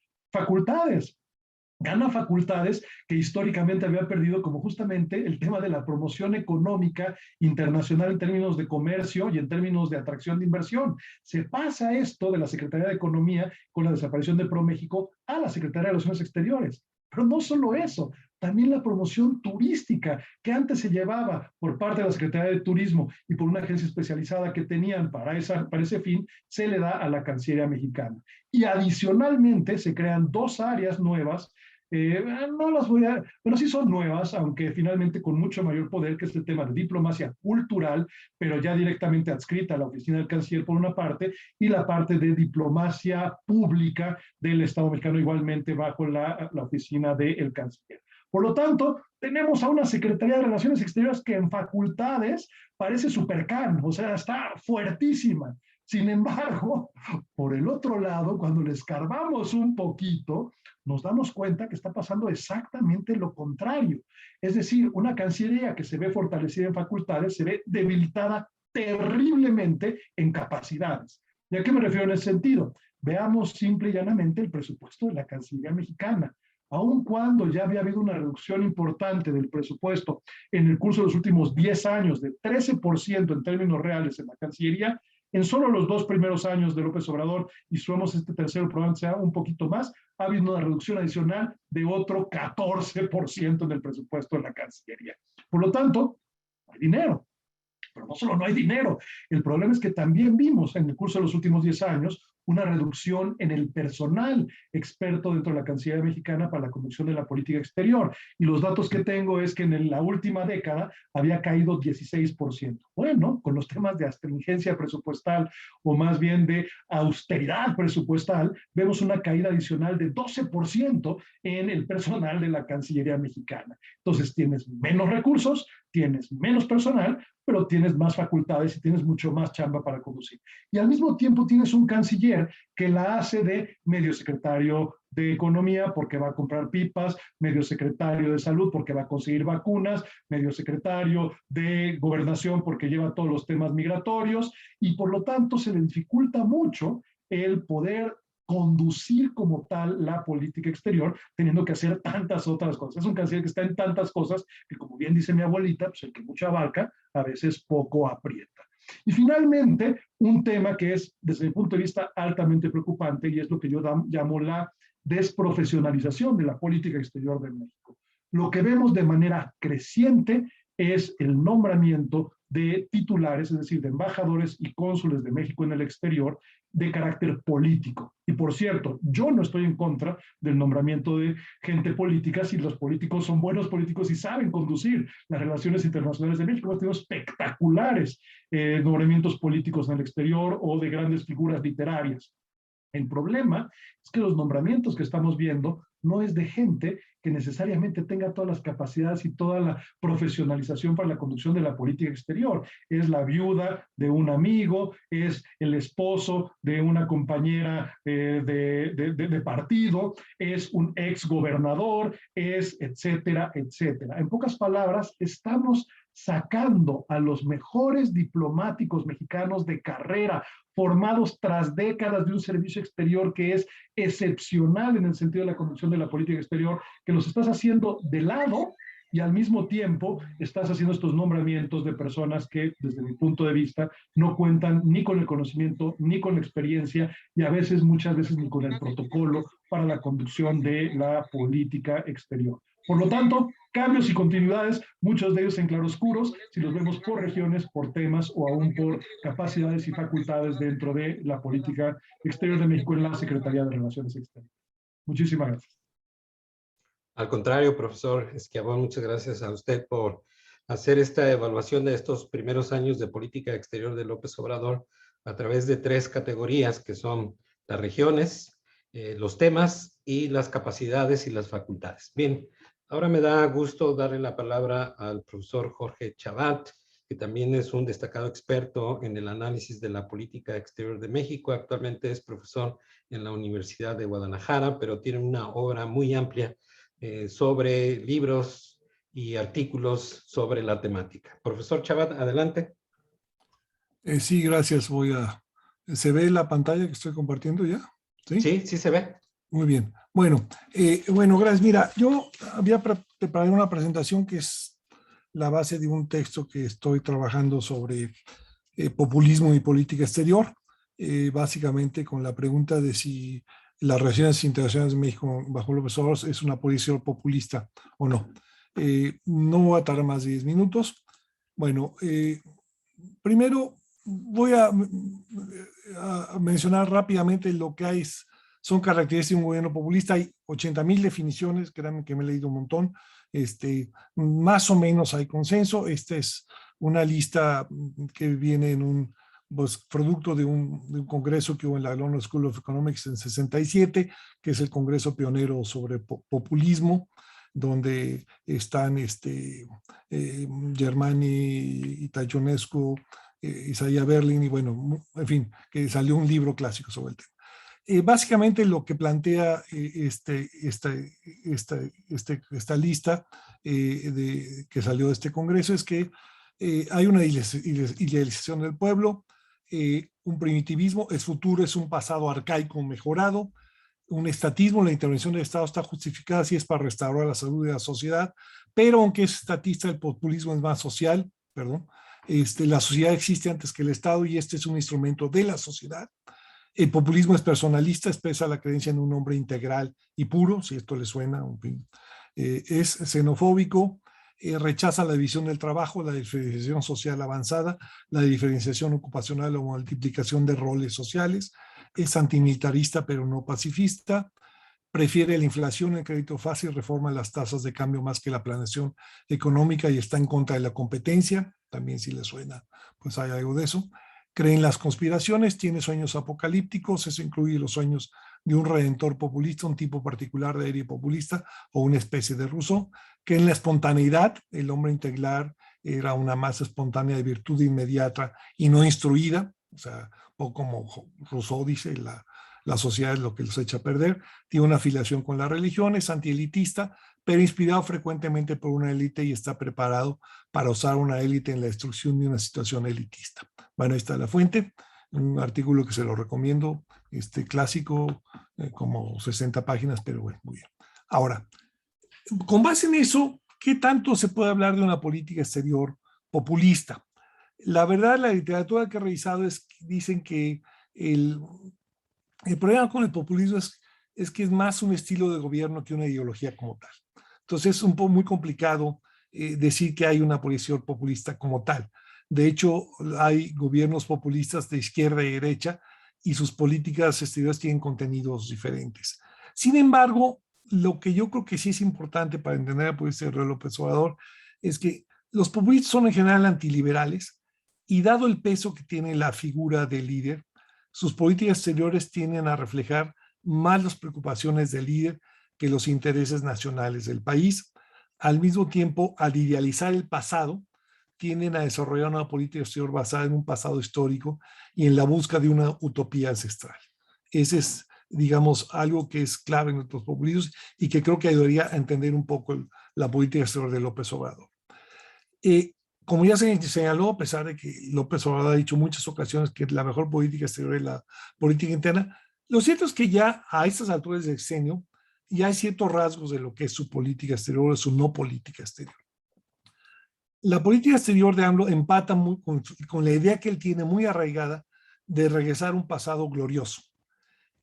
facultades que históricamente había perdido, como justamente el tema de la promoción económica internacional en términos de comercio y en términos de atracción de inversión. Se pasa esto de la Secretaría de Economía con la desaparición de ProMéxico a la Secretaría de Relaciones Exteriores. Pero no solo eso, también la promoción turística que antes se llevaba por parte de la Secretaría de Turismo y por una agencia especializada que tenían para ese fin, se le da a la Cancillería mexicana. Y adicionalmente se crean 2 áreas nuevas, no las voy a, bueno, sí son nuevas, aunque finalmente con mucho mayor poder, que es el tema de diplomacia cultural, pero ya directamente adscrita a la oficina del canciller por una parte, y la parte de diplomacia pública del Estado mexicano igualmente bajo la oficina del canciller. Por lo tanto, tenemos a una Secretaría de Relaciones Exteriores que en facultades parece supercan, o sea, está fuertísima, Sin embargo, por el otro lado, cuando le escarbamos un poquito, nos damos cuenta que está pasando exactamente lo contrario. Es decir, una Cancillería que se ve fortalecida en facultades se ve debilitada terriblemente en capacidades. ¿Y a qué me refiero en ese sentido? Veamos simple y llanamente el presupuesto de la Cancillería mexicana. Aun cuando ya había habido una reducción importante del presupuesto en el curso de los últimos 10 años, de 13% en términos reales en la Cancillería, en solo los 2 primeros años de López Obrador, y sumamos este tercero, probablemente sea un poquito más, ha habido una reducción adicional de otro 14% en el presupuesto de la Cancillería. Por lo tanto, no hay dinero. Pero no solo no hay dinero, el problema es que también vimos en el curso de los últimos 10 años una reducción en el personal experto dentro de la Cancillería mexicana para la conducción de la política exterior. Y los datos que tengo es que en la última década había caído 16%. Bueno, con los temas de astringencia presupuestal o más bien de austeridad presupuestal, vemos una caída adicional de 12% en el personal de la Cancillería mexicana. Entonces tienes menos recursos, tienes menos personal, pero tienes más facultades y tienes mucho más chamba para conducir. Y al mismo tiempo tienes un canciller que la hace de medio secretario de Economía porque va a comprar pipas, medio secretario de Salud porque va a conseguir vacunas, medio secretario de Gobernación porque lleva todos los temas migratorios, y por lo tanto se le dificulta mucho el poder conducir como tal la política exterior, teniendo que hacer tantas otras cosas. Es un canciller que está en tantas cosas que, como bien dice mi abuelita, pues el que mucho abarca, a veces poco aprieta. Y finalmente, un tema que es, desde mi punto de vista, altamente preocupante, y es lo que yo llamo la desprofesionalización de la política exterior de México. Lo que vemos de manera creciente es el nombramiento de titulares, es decir, de embajadores y cónsules de México en el exterior, de carácter político. Y por cierto, yo no estoy en contra del nombramiento de gente política si los políticos son buenos políticos y saben conducir las relaciones internacionales de México. Hemos tenido espectaculares nombramientos políticos en el exterior o de grandes figuras literarias. El problema es que los nombramientos que estamos viendo no es de gente que necesariamente tenga todas las capacidades y toda la profesionalización para la conducción de la política exterior. Es la viuda de un amigo, es el esposo de una compañera de partido, es un ex gobernador, es etcétera, etcétera. En pocas palabras, estamos sacando a los mejores diplomáticos mexicanos de carrera, formados tras décadas de un servicio exterior que es excepcional en el sentido de la conducción de la política exterior, que los estás haciendo de lado y al mismo tiempo estás haciendo estos nombramientos de personas que, desde mi punto de vista, no cuentan ni con el conocimiento, ni con la experiencia, y a veces, muchas veces, ni con el protocolo para la conducción de la política exterior. Por lo tanto, cambios y continuidades, muchos de ellos en claroscuros, si los vemos por regiones, por temas o aún por capacidades y facultades dentro de la política exterior de México en la Secretaría de Relaciones Exteriores. Muchísimas gracias. Al contrario, profesor Schiavone, muchas gracias a usted por hacer esta evaluación de estos primeros años de política exterior de López Obrador a través de 3 categorías que son las regiones, los temas y las capacidades y las facultades. Bien, ahora me da gusto darle la palabra al profesor Jorge Chabat, que también es un destacado experto en el análisis de la política exterior de México. Actualmente es profesor en la Universidad de Guadalajara, pero tiene una obra muy amplia sobre libros y artículos sobre la temática. Profesor Chabat, adelante. Sí, gracias. ¿Se ve la pantalla que estoy compartiendo ya? Sí, sí se ve. Muy bien. Bueno, gracias. Mira, yo había preparado una presentación que es la base de un texto que estoy trabajando sobre populismo y política exterior, básicamente con la pregunta de si las relaciones internacionales de México bajo López Obrador es una política populista o no. No voy a tardar más de 10 minutos. Bueno, primero voy a mencionar rápidamente lo que hay. Son características de un gobierno populista. Hay 80,000 definiciones, créanme que me he leído un montón. Más o menos hay consenso. Esta es una lista que viene en producto de un congreso que hubo en la London School of Economics en 67, que es el congreso pionero sobre populismo, donde están Germani, Itayonescu, Isaiah Berlin, y bueno, en fin, que salió un libro clásico sobre el tema. Básicamente lo que plantea esta lista que salió de este congreso es que hay una idealización del pueblo, un primitivismo, es futuro, es un pasado arcaico mejorado, un estatismo, la intervención del Estado está justificada si es para restaurar la salud de la sociedad, pero aunque es estatista, el populismo es más social, perdón, la sociedad existe antes que el Estado y este es un instrumento de la sociedad. El populismo es personalista, expresa la creencia en un hombre integral y puro, si esto le suena, en fin. Es xenofóbico, rechaza la división del trabajo, la diferenciación social avanzada, la diferenciación ocupacional o multiplicación de roles sociales, es antimilitarista pero no pacifista, prefiere la inflación, el crédito fácil, reforma las tasas de cambio más que la planeación económica y está en contra de la competencia, también si le suena, pues hay algo de eso. Cree en las conspiraciones, tiene sueños apocalípticos, eso incluye los sueños de un redentor populista, un tipo particular de aire populista o una especie de Rousseau. Cree en la espontaneidad, el hombre integral era una masa espontánea de virtud inmediata y no instruida, o sea, o como Rousseau dice, la sociedad es lo que los echa a perder. Tiene una afiliación con la religión, es antielitista, pero inspirado frecuentemente por una élite y está preparado para usar una élite en la destrucción de una situación elitista. Bueno, ahí está la fuente, un artículo que se lo recomiendo, clásico, como 60 páginas, pero bueno, muy bien. Ahora, con base en eso, ¿qué tanto se puede hablar de una política exterior populista? La verdad, la literatura que he revisado dicen que el problema con el populismo es que es más un estilo de gobierno que una ideología como tal. Entonces es un poco muy complicado decir que hay una política populista como tal. De hecho, hay gobiernos populistas de izquierda y derecha y sus políticas exteriores tienen contenidos diferentes. Sin embargo, lo que yo creo que sí es importante para entender la política exterior de López Obrador es que los populistas son en general antiliberales y dado el peso que tiene la figura del líder, sus políticas exteriores tienden a reflejar más las preocupaciones del líder que los intereses nacionales del país. Al mismo tiempo, al idealizar el pasado, tienden a desarrollar una política exterior basada en un pasado histórico y en la búsqueda de una utopía ancestral. Ese es, digamos, algo que es clave en nuestros populismos y que creo que ayudaría a entender un poco la política exterior de López Obrador. Como ya se señaló, a pesar de que López Obrador ha dicho en muchas ocasiones que la mejor política exterior es la política interna, lo cierto es que ya a estas alturas del sexenio ya hay ciertos rasgos de lo que es su política exterior o su no política exterior. La política exterior de AMLO empata muy con la idea que él tiene muy arraigada de regresar a un pasado glorioso.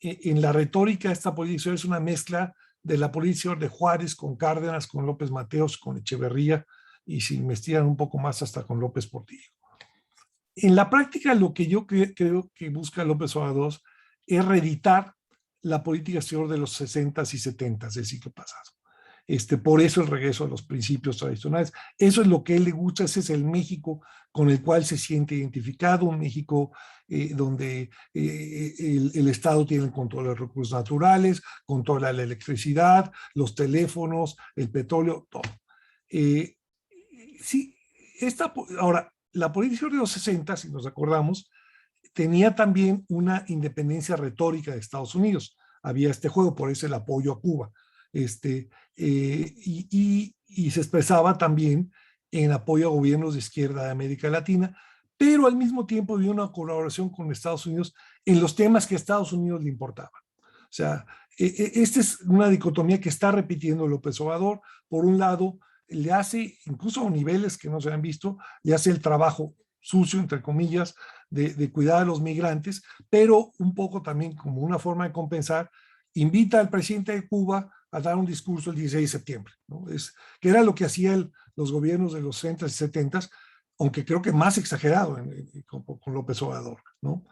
En la retórica, esta política exterior es una mezcla de la política exterior de Juárez con Cárdenas, con López Mateos, con Echeverría, y si investigan un poco más hasta con López Portillo. En la práctica, lo que yo creo que busca López Obrador es reeditar la política exterior de los 60s y 70s del siglo pasado. Por eso el regreso a los principios tradicionales. Eso es lo que a él le gusta, ese es el México con el cual se siente identificado, un México donde el Estado tiene el control de los recursos naturales, controla la electricidad, los teléfonos, el petróleo, todo. Sí, ahora, la política de los 60, si nos acordamos, tenía también una independencia retórica de Estados Unidos. Había este juego, por eso el apoyo a Cuba. Y se expresaba también en apoyo a gobiernos de izquierda de América Latina, pero al mismo tiempo había una colaboración con Estados Unidos en los temas que a Estados Unidos le importaban. O sea, esta es una dicotomía que está repitiendo López Obrador. Por un lado, le hace, incluso a niveles que no se han visto, le hace el trabajo sucio, entre comillas, de cuidar a los migrantes, pero un poco también como una forma de compensar, invita al presidente de Cuba a dar un discurso el 16 de septiembre, ¿no? Que era lo que hacían los gobiernos de los 60s y 70s, aunque creo que más exagerado con López Obrador, ¿no?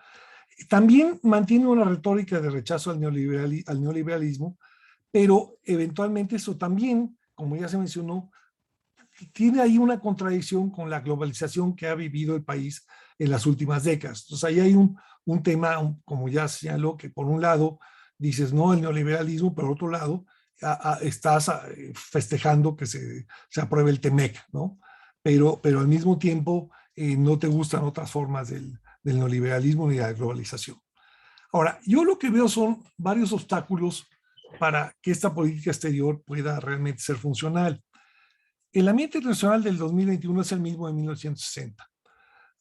También mantiene una retórica de rechazo al neoliberalismo, pero eventualmente eso también, como ya se mencionó, tiene ahí una contradicción con la globalización que ha vivido el país en las últimas décadas. Entonces ahí hay un tema, como ya señaló, que por un lado dices no el neoliberalismo, pero por otro lado estás festejando que se apruebe el TEMEC, ¿no? Pero al mismo tiempo no te gustan otras formas del neoliberalismo ni de la globalización. Ahora, yo lo que veo son varios obstáculos para que esta política exterior pueda realmente ser funcional. El ambiente internacional del 2021 es el mismo de 1960.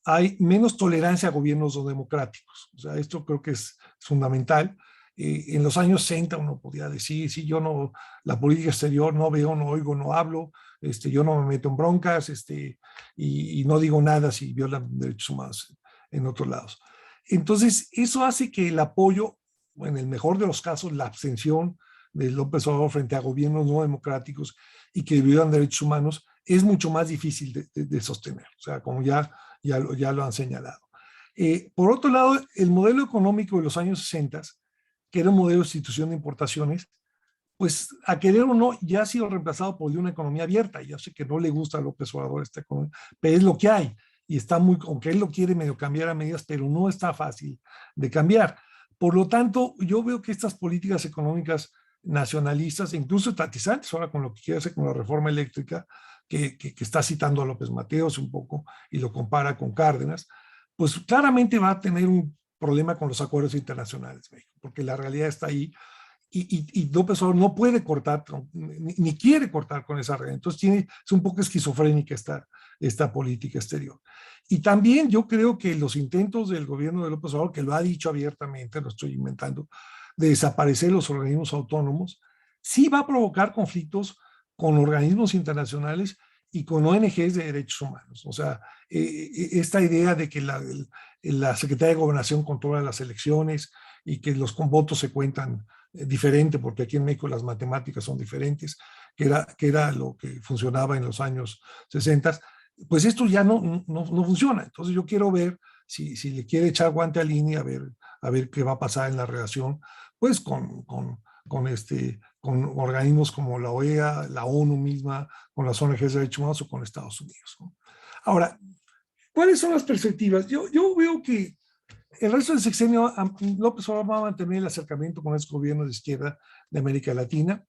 Hay menos tolerancia a gobiernos no democráticos. O sea, esto creo que es fundamental. En los años 60 uno podía decir, sí, yo no, la política exterior no veo, no oigo, no hablo, yo no me meto en broncas, y no digo nada si violan derechos humanos en otros lados. Entonces, eso hace que el apoyo, en el mejor de los casos, la abstención de López Obrador frente a gobiernos no democráticos y que violan derechos humanos, es mucho más difícil de sostener. O sea, como ya lo han señalado. Por otro lado, el modelo económico de los años 60, que era un modelo de institución de importaciones, pues a querer o no, ya ha sido reemplazado por una economía abierta. Ya sé que no le gusta a López Obrador esta economía, pero es lo que hay. Y está muy, aunque él lo quiere medio cambiar a medidas, pero no está fácil de cambiar. Por lo tanto, yo veo que estas políticas económicas nacionalistas, incluso estatizantes, ahora con lo que quiere hacer con la reforma eléctrica, que está citando a López Mateos un poco y lo compara con Cárdenas, pues claramente va a tener un problema con los acuerdos internacionales, México, porque la realidad está ahí y López Obrador no puede cortar, ni quiere cortar con esa realidad. Entonces es un poco esquizofrénica esta política exterior. Y también yo creo que los intentos del gobierno de López Obrador, que lo ha dicho abiertamente, lo estoy inventando, de desaparecer los organismos autónomos, sí va a provocar conflictos con organismos internacionales y con ONGs de derechos humanos. O sea, esta idea de que la Secretaría de Gobernación controla las elecciones y que los votos se cuentan diferente, porque aquí en México las matemáticas son diferentes, que era lo que funcionaba en los años 60, pues esto ya no funciona. Entonces yo quiero ver si le quiere echar guante a línea, a ver qué va a pasar en la relación, pues con organismos como la OEA, la ONU misma, con las ONGs de derechos humanos o con Estados Unidos, ¿no? Ahora, ¿cuáles son las perspectivas? Yo veo que el resto del sexenio, López Obrador va a mantener el acercamiento con esos gobiernos de izquierda de América Latina.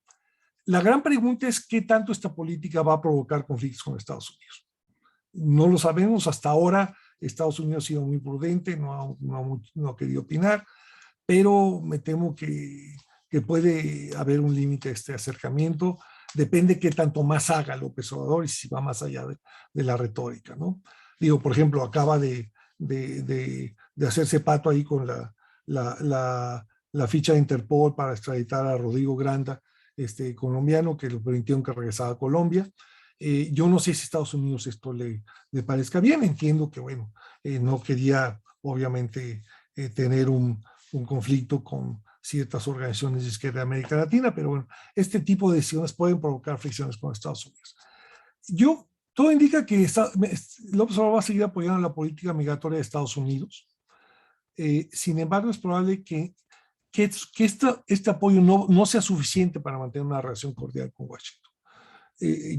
La gran pregunta es qué tanto esta política va a provocar conflictos con Estados Unidos. No lo sabemos hasta ahora. Estados Unidos ha sido muy prudente, no ha querido opinar, pero me temo que puede haber un límite a este acercamiento. Depende qué tanto más haga López Obrador y si va más allá de la retórica, ¿no? Digo, por ejemplo, acaba de hacerse pato ahí con la ficha de Interpol para extraditar a Rodrigo Granda, colombiano, que lo permitieron que regresara a Colombia. Yo no sé si a Estados Unidos esto le parezca bien. Entiendo que, bueno, no quería, obviamente, tener un conflicto con ciertas organizaciones de izquierda de América Latina, pero bueno, este tipo de decisiones pueden provocar fricciones con Estados Unidos. Todo indica que López Obrador va a seguir apoyando la política migratoria de Estados Unidos. Sin embargo, es probable que este apoyo no sea suficiente para mantener una relación cordial con Washington.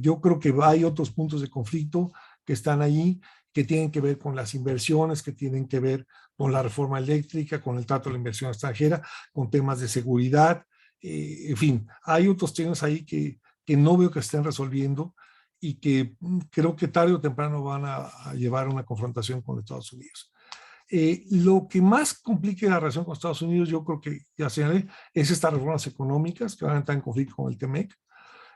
Yo creo que hay otros puntos de conflicto que están allí, que tienen que ver con las inversiones, que tienen que ver con la reforma eléctrica, con el trato de la inversión extranjera, con temas de seguridad. En fin, hay otros temas ahí que no veo que estén resolviendo y que creo que tarde o temprano van a llevar a una confrontación con Estados Unidos. Lo que más complique la relación con Estados Unidos, yo creo que ya señalé, es estas reformas económicas que van a entrar en conflicto con el TEMEC,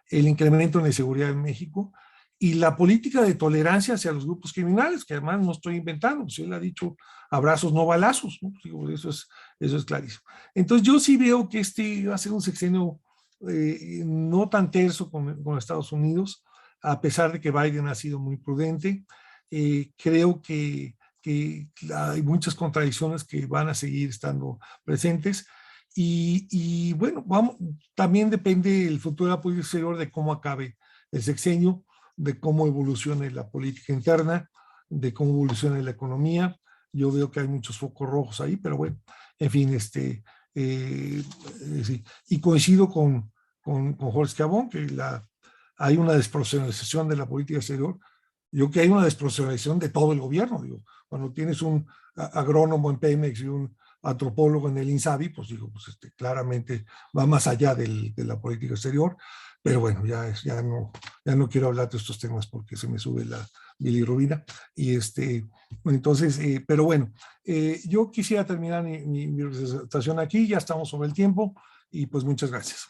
el incremento en la inseguridad en México y la política de tolerancia hacia los grupos criminales, que además no estoy inventando, pues él ha dicho abrazos, no balazos, ¿no? Digo, eso es clarísimo. Entonces yo sí veo que va a ser un sexenio no tan terso con Estados Unidos, a pesar de que Biden ha sido muy prudente. Creo que hay muchas contradicciones que van a seguir estando presentes. Y bueno, también depende el futuro de la política exterior de cómo acabe el sexenio, de cómo evolucione la política interna, de cómo evolucione la economía. Yo veo que hay muchos focos rojos ahí, pero bueno, en fin, sí. Y coincido con Jorge Schiavon que hay una desprofesionalización de la política exterior. Yo creo que hay una desprofesionalización de todo el gobierno. Digo, cuando tienes un agrónomo en Pemex y un antropólogo en el INSABI, pues digo, claramente va más allá de la política exterior, pero bueno, ya ya no quiero hablar de estos temas porque se me sube la bilirrubina. Y entonces, pero bueno, yo quisiera terminar mi presentación aquí, ya estamos sobre el tiempo y pues muchas gracias.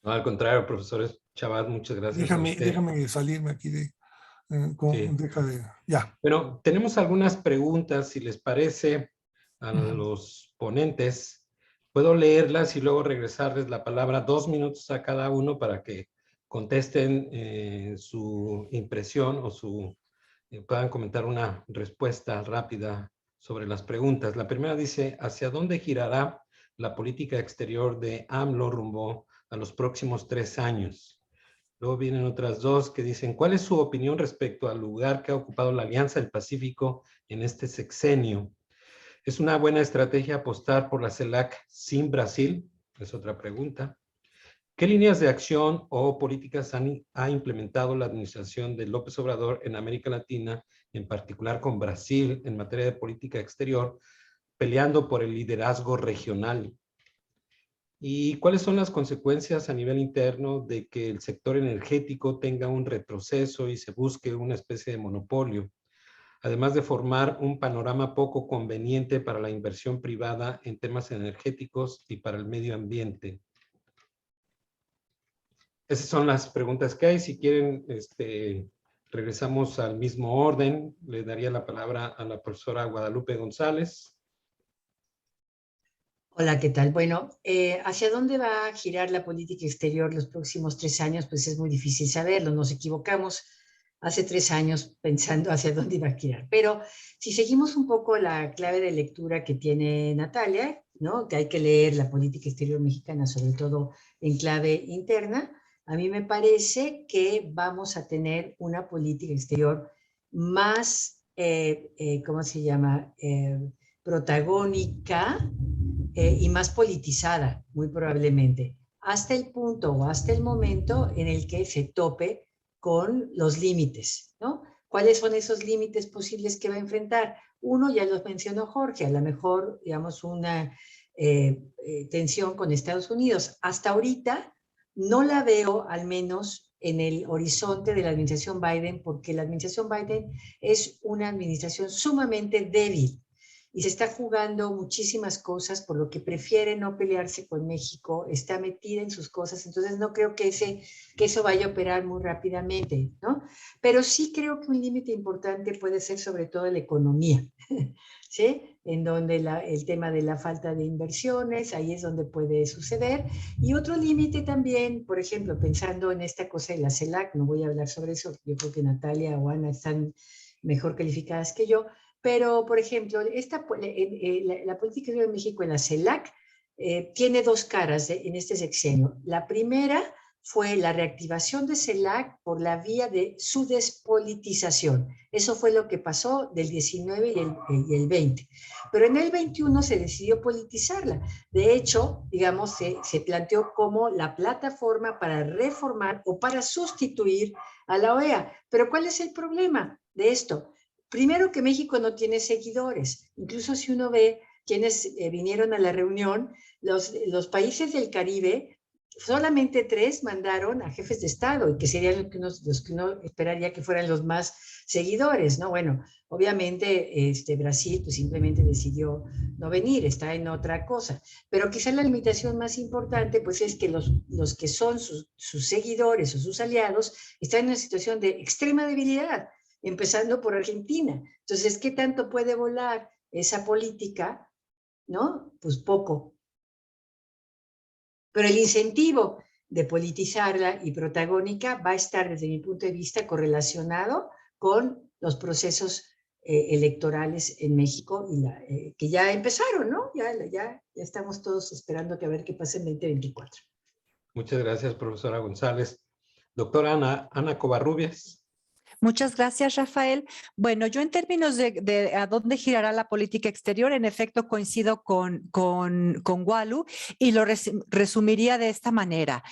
No, al contrario, profesor Chabad, muchas gracias a usted. Déjame salirme aquí de... Sí. Ya. Bueno, tenemos algunas preguntas, si les parece, a los ponentes. Puedo leerlas y luego regresarles la palabra 2 minutos a cada uno para que contesten su impresión o puedan comentar una respuesta rápida sobre las preguntas. La primera dice, ¿hacia dónde girará la política exterior de AMLO rumbo a los próximos 3 años? Luego vienen otras dos que dicen, ¿cuál es su opinión respecto al lugar que ha ocupado la Alianza del Pacífico en este sexenio? ¿Es una buena estrategia apostar por la CELAC sin Brasil? Es otra pregunta. ¿Qué líneas de acción o políticas ha implementado la administración de López Obrador en América Latina, en particular con Brasil, en materia de política exterior, peleando por el liderazgo regional? ¿Y cuáles son las consecuencias a nivel interno de que el sector energético tenga un retroceso y se busque una especie de monopolio, además de formar un panorama poco conveniente para la inversión privada en temas energéticos y para el medio ambiente? Esas son las preguntas que hay. Si quieren, regresamos al mismo orden. Le daría la palabra a la profesora Guadalupe González. Hola, ¿qué tal? Bueno, ¿hacia dónde va a girar la política exterior los próximos 3 años? Pues es muy difícil saberlo. Nos equivocamos hace 3 años pensando hacia dónde iba a girar. Pero si seguimos un poco la clave de lectura que tiene Natalia, ¿no? Que hay que leer la política exterior mexicana, sobre todo en clave interna, a mí me parece que vamos a tener una política exterior más, ¿cómo se llama? Protagónica y más politizada, muy probablemente, hasta el punto o hasta el momento en el que se tope con los límites, ¿no? ¿Cuáles son esos límites posibles que va a enfrentar? Uno, ya los mencionó Jorge, a lo mejor, digamos, una tensión con Estados Unidos. Hasta ahorita no la veo, al menos en el horizonte de la administración Biden, porque la administración Biden es una administración sumamente débil y se está jugando muchísimas cosas, por lo que prefiere no pelearse con México, está metida en sus cosas, entonces no creo que eso vaya a operar muy rápidamente, ¿no? Pero sí creo que un límite importante puede ser sobre todo la economía, ¿sí? En donde el tema de la falta de inversiones, ahí es donde puede suceder. Y otro límite también, por ejemplo, pensando en esta cosa de la CELAC, no voy a hablar sobre eso, yo creo que Natalia o Ana están mejor calificadas que yo, pero, por ejemplo, la política de México en la CELAC tiene 2 caras en este sexenio. La primera fue la reactivación de CELAC por la vía de su despolitización. Eso fue lo que pasó del 19 y el 20. Pero en el 21 se decidió politizarla. De hecho, digamos, se planteó como la plataforma para reformar o para sustituir a la OEA. Pero ¿cuál es el problema de esto? Primero, que México no tiene seguidores. Incluso si uno ve quienes vinieron a la reunión, los países del Caribe, solamente 3 mandaron a jefes de Estado, y que serían los que uno esperaría que fueran los más seguidores, ¿no? Bueno, obviamente Brasil pues simplemente decidió no venir, está en otra cosa. Pero quizás la limitación más importante pues es que los que son sus seguidores o sus aliados están en una situación de extrema debilidad, empezando por Argentina. Entonces, ¿qué tanto puede volar esa política? ¿No? Pues poco. Pero el incentivo de politizarla y protagónica va a estar, desde mi punto de vista, correlacionado con los procesos electorales en México, que ya empezaron, ¿no? Ya estamos todos esperando a ver qué pasa en 2024. Muchas gracias, profesora González. Doctora Ana Covarrubias. Muchas gracias, Rafael. Bueno, yo en términos de a dónde girará la política exterior, en efecto coincido con Walu y lo resumiría de esta manera.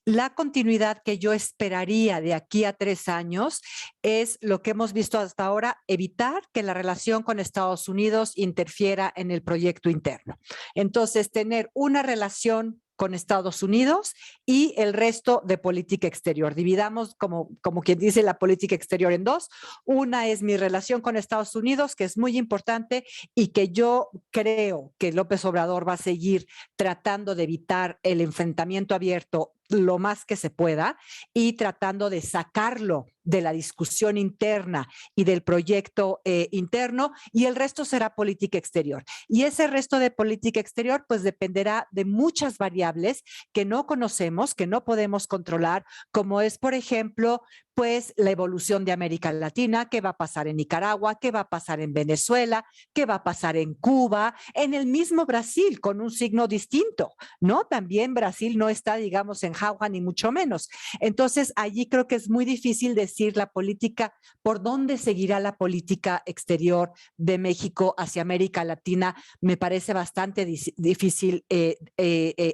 La continuidad que yo esperaría de aquí a 3 años es lo que hemos visto hasta ahora, evitar que la relación con Estados Unidos interfiera en el proyecto interno. Entonces, tener una relación con Estados Unidos y el resto de política exterior. Dividamos, como quien dice, la política exterior en dos. Una es mi relación con Estados Unidos, que es muy importante y que yo creo que López Obrador va a seguir tratando de evitar el enfrentamiento abierto lo más que se pueda y tratando de sacarlo de la discusión interna y del proyecto interno, y el resto será política exterior. Y ese resto de política exterior pues dependerá de muchas variables que no conocemos, que no podemos controlar, como es, por ejemplo, pues la evolución de América Latina, qué va a pasar en Nicaragua, qué va a pasar en Venezuela, qué va a pasar en Cuba, en el mismo Brasil, con un signo distinto, ¿no? También Brasil no está, digamos, en jauja, ni mucho menos. Entonces, allí creo que es muy difícil decir la política, por dónde seguirá la política exterior de México hacia América Latina. Me parece bastante difícil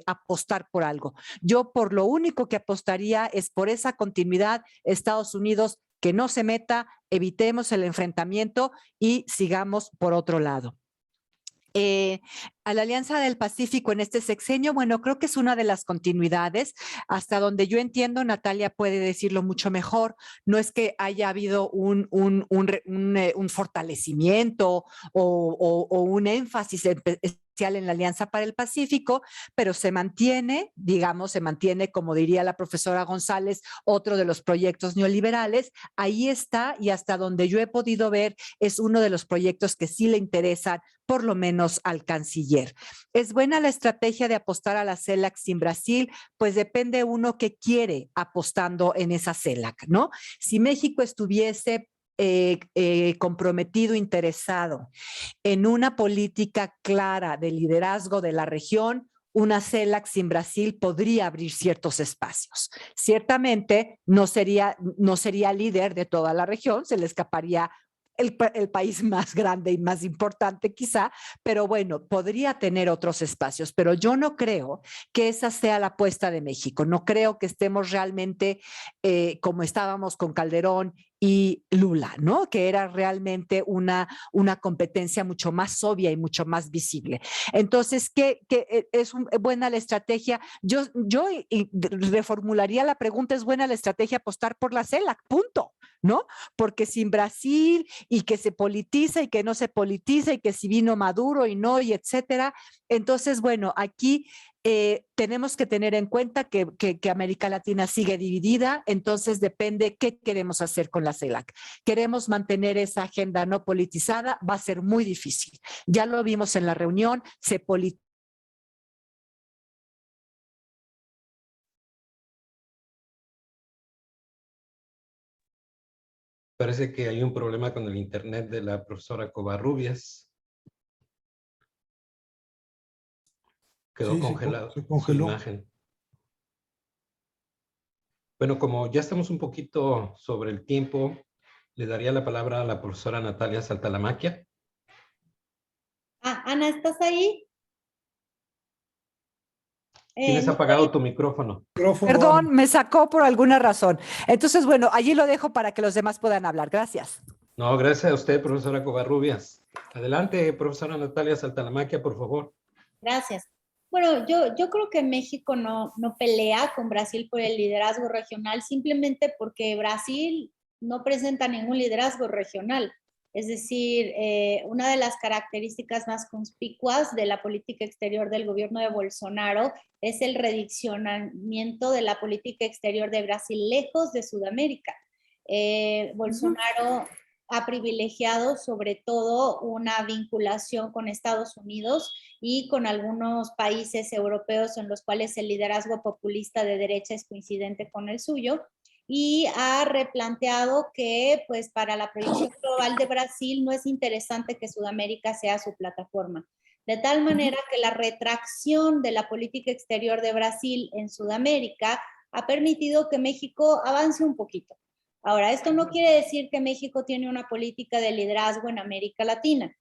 apostar por algo. Yo por lo único que apostaría es por esa continuidad, Estados Unidos, que no se meta, evitemos el enfrentamiento y sigamos por otro lado. A la Alianza del Pacífico en este sexenio, bueno, creo que es una de las continuidades. Hasta donde yo entiendo, Natalia puede decirlo mucho mejor, no es que haya habido un fortalecimiento o un énfasis especial en la Alianza para el Pacífico, pero se mantiene, digamos, se mantiene, como diría la profesora González, otro de los proyectos neoliberales. Ahí está, y hasta donde yo he podido ver, es uno de los proyectos que sí le interesan, por lo menos al canciller. ¿Es buena la estrategia de apostar a la CELAC sin Brasil? Pues depende uno que quiere apostando en esa CELAC, ¿no? Si México estuviese comprometido, interesado en una política clara de liderazgo de la región, una CELAC sin Brasil podría abrir ciertos espacios. Ciertamente no sería líder de toda la región, se le escaparía el país más grande y más importante quizá, pero bueno, podría tener otros espacios, pero yo no creo que esa sea la apuesta de México. No creo que estemos realmente como estábamos con Calderón y Lula, ¿no? Que era realmente una competencia mucho más obvia y mucho más visible. Entonces, ¿qué es buena la estrategia? Yo reformularía la pregunta, ¿es buena la estrategia apostar por la CELAC? Punto, ¿no? Porque sin Brasil y que se politiza y que no se politiza y que si vino Maduro y no, y etcétera. Entonces, bueno, aquí tenemos que tener en cuenta que América Latina sigue dividida, entonces depende qué queremos hacer con la CELAC. ¿Queremos mantener esa agenda no politizada? Va a ser muy difícil. Ya lo vimos en la reunión, se politiza. Parece que hay un problema con el internet de la profesora Covarrubias. Quedó Sí, congelado se su congeló. imagen. Bueno, como ya estamos un poquito sobre el tiempo, le daría la palabra a la profesora Natalia Saltalamaquia. Ana, ¿estás ahí? Tienes No apagado tu micrófono. Perdón, me sacó por alguna razón. Entonces, bueno, allí lo dejo para que los demás puedan hablar. Gracias. No, gracias a usted, profesora Covarrubias. Adelante, profesora Natalia Saltalamaquia, por favor. Gracias. Bueno, yo creo que México no pelea con Brasil por el liderazgo regional simplemente porque Brasil no presenta ningún liderazgo regional. Es decir, una de las características más conspicuas de la política exterior del gobierno de Bolsonaro es el redireccionamiento de la política exterior de Brasil lejos de Sudamérica. Bolsonaro ha privilegiado sobre todo una vinculación con Estados Unidos y con algunos países europeos en los cuales el liderazgo populista de derecha es coincidente con el suyo, y ha replanteado que pues para la proyección global de Brasil no es interesante que Sudamérica sea su plataforma. De tal manera que la retracción de la política exterior de Brasil en Sudamérica ha permitido que México avance un poquito. Ahora, esto no quiere decir que México tiene una política de liderazgo en América Latina.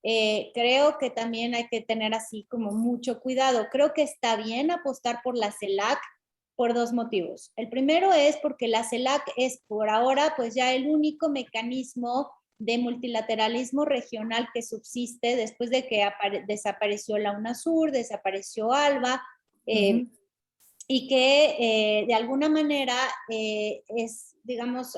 Creo que también hay que tener así como mucho cuidado. Creo que está bien apostar por la CELAC por dos motivos. El primero es porque la CELAC es por ahora pues ya el único mecanismo de multilateralismo regional que subsiste después de que desapareció la UNASUR, desapareció ALBA, y que de alguna manera es, digamos,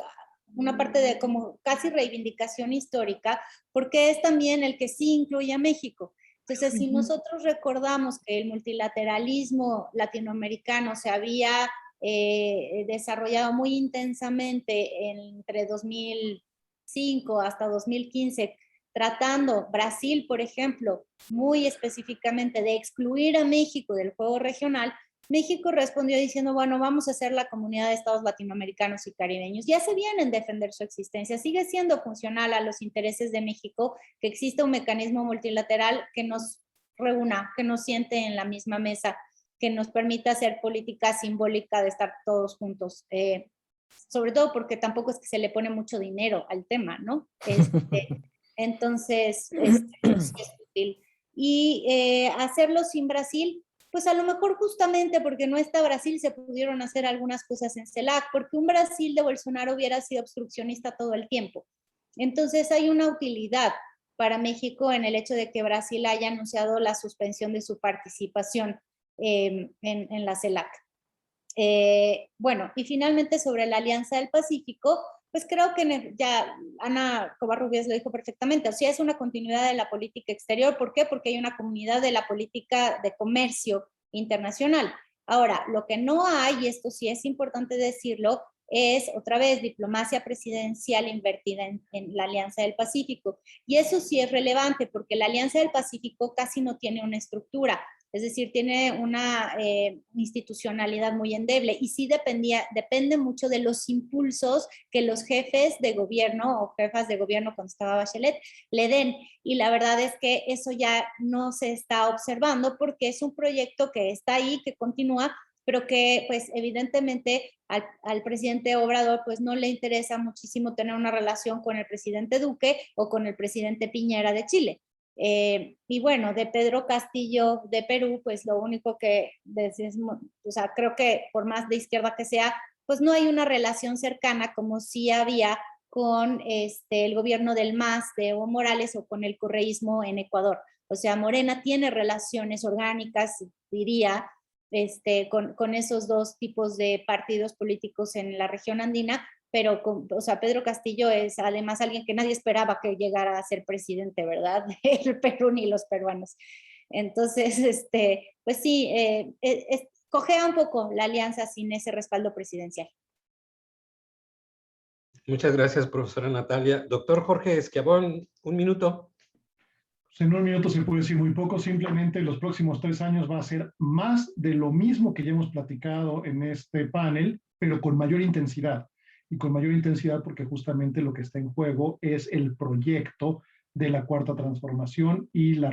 una parte de como casi reivindicación histórica, porque es también el que sí incluye a México. Entonces, si nosotros recordamos que el multilateralismo latinoamericano se había desarrollado muy intensamente entre 2005 hasta 2015, tratando Brasil, por ejemplo, muy específicamente de excluir a México del juego regional, México respondió diciendo, bueno, vamos a hacer la comunidad de estados latinoamericanos y caribeños. Ya se vienen a defender su existencia, sigue siendo funcional a los intereses de México, que exista un mecanismo multilateral que nos reúna, que nos siente en la misma mesa, que nos permita hacer política simbólica de estar todos juntos. Sobre todo porque tampoco es que se le pone mucho dinero al tema, ¿no? Entonces, sí es útil. Y hacerlo sin Brasil, pues a lo mejor justamente porque no está Brasil se pudieron hacer algunas cosas en CELAC, porque un Brasil de Bolsonaro hubiera sido obstruccionista todo el tiempo. Entonces hay una utilidad para México en el hecho de que Brasil haya anunciado la suspensión de su participación en la CELAC. Bueno, y finalmente sobre la Alianza del Pacífico, pues creo que ya Ana Covarrubias lo dijo perfectamente, o sea, es una continuidad de la política exterior. ¿Por qué? Porque hay una comunidad de la política de comercio internacional. Ahora, lo que no hay, y esto sí es importante decirlo, es otra vez diplomacia presidencial invertida en la Alianza del Pacífico. Y eso sí es relevante porque la Alianza del Pacífico casi no tiene una estructura. Es decir, tiene una institucionalidad muy endeble y sí depende mucho de los impulsos que los jefes de gobierno o jefas de gobierno cuando estaba Bachelet le den. Y la verdad es que eso ya no se está observando porque es un proyecto que está ahí, que continúa, pero que pues evidentemente al presidente Obrador pues no le interesa muchísimo tener una relación con el presidente Duque o con el presidente Piñera de Chile. Y bueno, de Pedro Castillo de Perú, pues lo único que decimos, o sea, creo que por más de izquierda que sea, pues no hay una relación cercana como sí había con el gobierno del MAS de Evo Morales o con el correísmo en Ecuador. O sea, Morena tiene relaciones orgánicas, diría, con esos dos tipos de partidos políticos en la región andina, pero o sea, Pedro Castillo es además alguien que nadie esperaba que llegara a ser presidente, ¿verdad? El Perú ni los peruanos. Entonces, pues sí, cojea un poco la alianza sin ese respaldo presidencial. Muchas gracias, profesora Natalia. Doctor Jorge Schiavone, un minuto. En un minuto se puede decir muy poco, simplemente los próximos 3 años va a ser más de lo mismo que ya hemos platicado en este panel, pero con mayor intensidad. Y con mayor intensidad porque justamente lo que está en juego es el proyecto de la Cuarta Transformación y la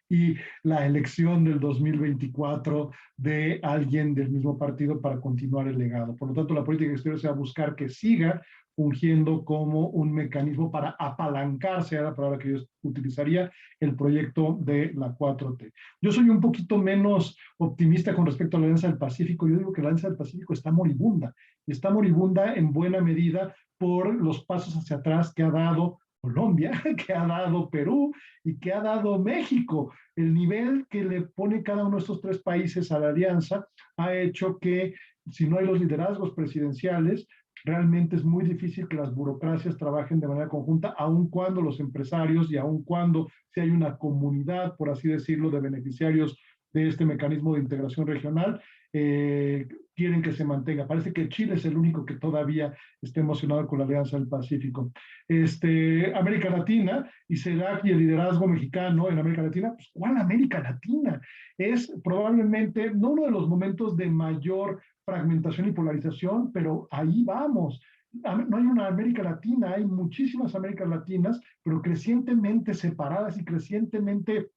y la elección del 2024 de alguien del mismo partido para continuar el legado. Por lo tanto, la política exterior se va a buscar que siga fungiendo como un mecanismo para apalancarse, era la palabra que yo utilizaría, el proyecto de la 4T. Yo soy un poquito menos optimista con respecto a la Alianza del Pacífico. Yo digo que la Alianza del Pacífico está moribunda, y está moribunda en buena medida por los pasos hacia atrás que ha dado Colombia, que ha dado Perú y que ha dado México. El nivel que le pone cada uno de estos 3 países a la alianza ha hecho que, si no hay los liderazgos presidenciales, realmente es muy difícil que las burocracias trabajen de manera conjunta, aun cuando los empresarios y aun cuando si hay una comunidad, por así decirlo, de beneficiarios de este mecanismo de integración regional, quieren que se mantenga. Parece que Chile es el único que todavía está emocionado con la Alianza del Pacífico. América Latina y CELAC y el liderazgo mexicano en América Latina, pues ¿cuál América Latina? Es probablemente no uno de los momentos de mayor fragmentación y polarización, pero ahí vamos. No hay una América Latina, hay muchísimas Américas Latinas, pero crecientemente separadas y crecientemente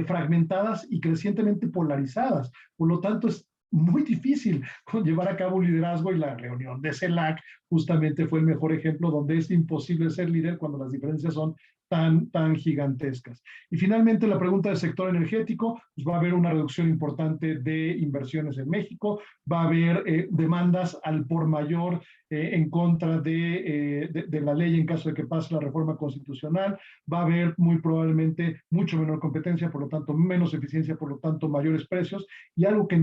fragmentadas y crecientemente polarizadas. Por lo tanto, es muy difícil llevar a cabo un liderazgo, y la reunión de CELAC justamente fue el mejor ejemplo donde es imposible ser líder cuando las diferencias son tan gigantescas. Y finalmente la pregunta del sector energético, pues va a haber una reducción importante de inversiones en México, va a haber demandas al por mayor en contra de la ley en caso de que pase la reforma constitucional, va a haber muy probablemente mucho menor competencia, por lo tanto menos eficiencia, por lo tanto mayores precios, y algo que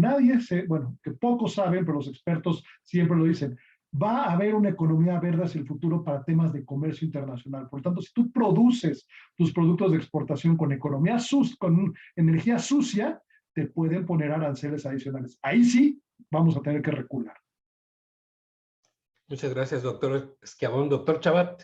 que pocos saben, pero los expertos siempre lo dicen, va a haber una economía verde hacia el futuro para temas de comercio internacional. Por lo tanto, si tú produces tus productos de exportación con con energía sucia, te pueden poner aranceles adicionales. Ahí sí vamos a tener que recular. Muchas gracias, doctor Schiavone. Doctor Chabat.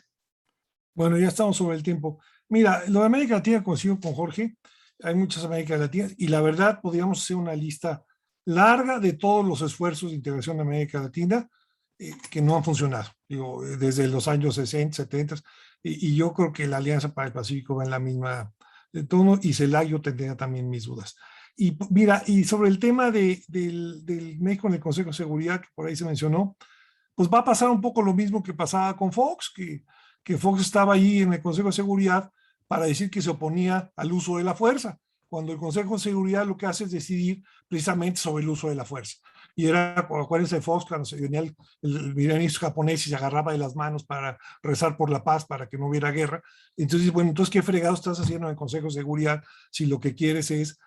Bueno, ya estamos sobre el tiempo. Mira, lo de América Latina coincido con Jorge, hay muchas Américas Latinas y la verdad podríamos hacer una lista larga de todos los esfuerzos de integración de América Latina que no han funcionado, digo, desde los años 60, 70, y yo creo que la Alianza para el Pacífico va en la misma tono, y CELAC yo tendría también mis dudas. Y mira, y sobre el tema del México en el Consejo de Seguridad, que por ahí se mencionó, pues va a pasar un poco lo mismo que pasaba con Fox, que Fox estaba ahí en el Consejo de Seguridad para decir que se oponía al uso de la fuerza, cuando el Consejo de Seguridad lo que hace es decidir precisamente sobre el uso de la fuerza. Y era, acuérdense de Fox, cuando se venía el ministro japonés y se agarraba de las manos para rezar por la paz, para que no hubiera guerra. Entonces, bueno, entonces, ¿qué fregado estás haciendo en el Consejo de Seguridad si lo que quieres es,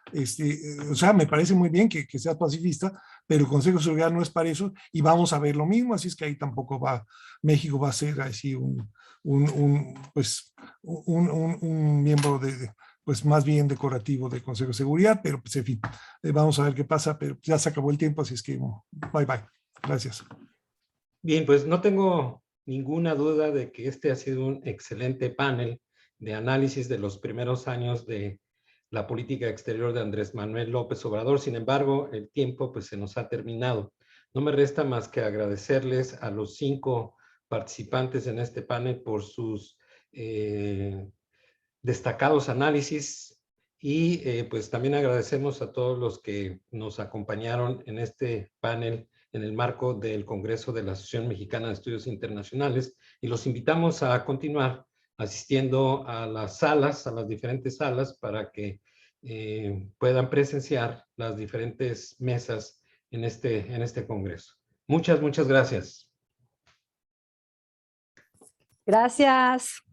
o sea, me parece muy bien que seas pacifista, pero el Consejo de Seguridad no es para eso y vamos a ver lo mismo, así es que ahí tampoco México va a ser así un miembro pues más bien decorativo del Consejo de Seguridad, pero pues en fin, vamos a ver qué pasa, pero ya se acabó el tiempo, así es que bye. Gracias. Bien, pues no tengo ninguna duda de que este ha sido un excelente panel de análisis de los primeros años de la política exterior de Andrés Manuel López Obrador. Sin embargo, el tiempo pues se nos ha terminado. No me resta más que agradecerles a los 5 participantes en este panel por sus destacados análisis y pues también agradecemos a todos los que nos acompañaron en este panel en el marco del Congreso de la Asociación Mexicana de Estudios Internacionales y los invitamos a continuar asistiendo a las salas, a las diferentes salas para que puedan presenciar las diferentes mesas en este Congreso. Muchas gracias. Gracias.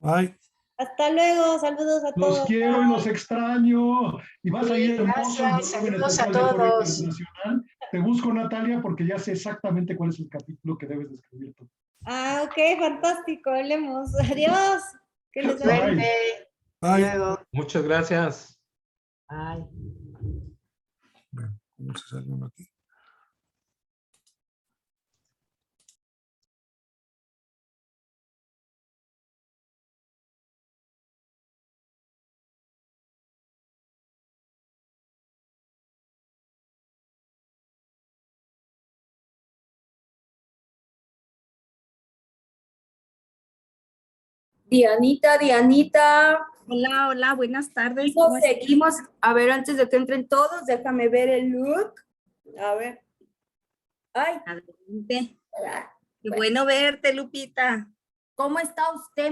Bye. Hasta luego, saludos a todos. Los quiero y los extraño. Y vas a ir hermoso en Gracias, volumen saludos a especial de Foro todos. Internacional. Te busco, Natalia, porque ya sé exactamente cuál es el capítulo que debes de escribir tú. Ah, ok, fantástico, hablemos. Adiós. Que les vaya bien. Suerte. Bye. Luego. Muchas gracias. Bye. Bueno, ¿cómo se sale uno aquí? Dianita. Hola, buenas tardes. Seguimos. A ver, antes de que entren todos, déjame ver el look. A ver. Ay. Adelante. Qué bueno verte, Lupita. ¿Cómo está usted?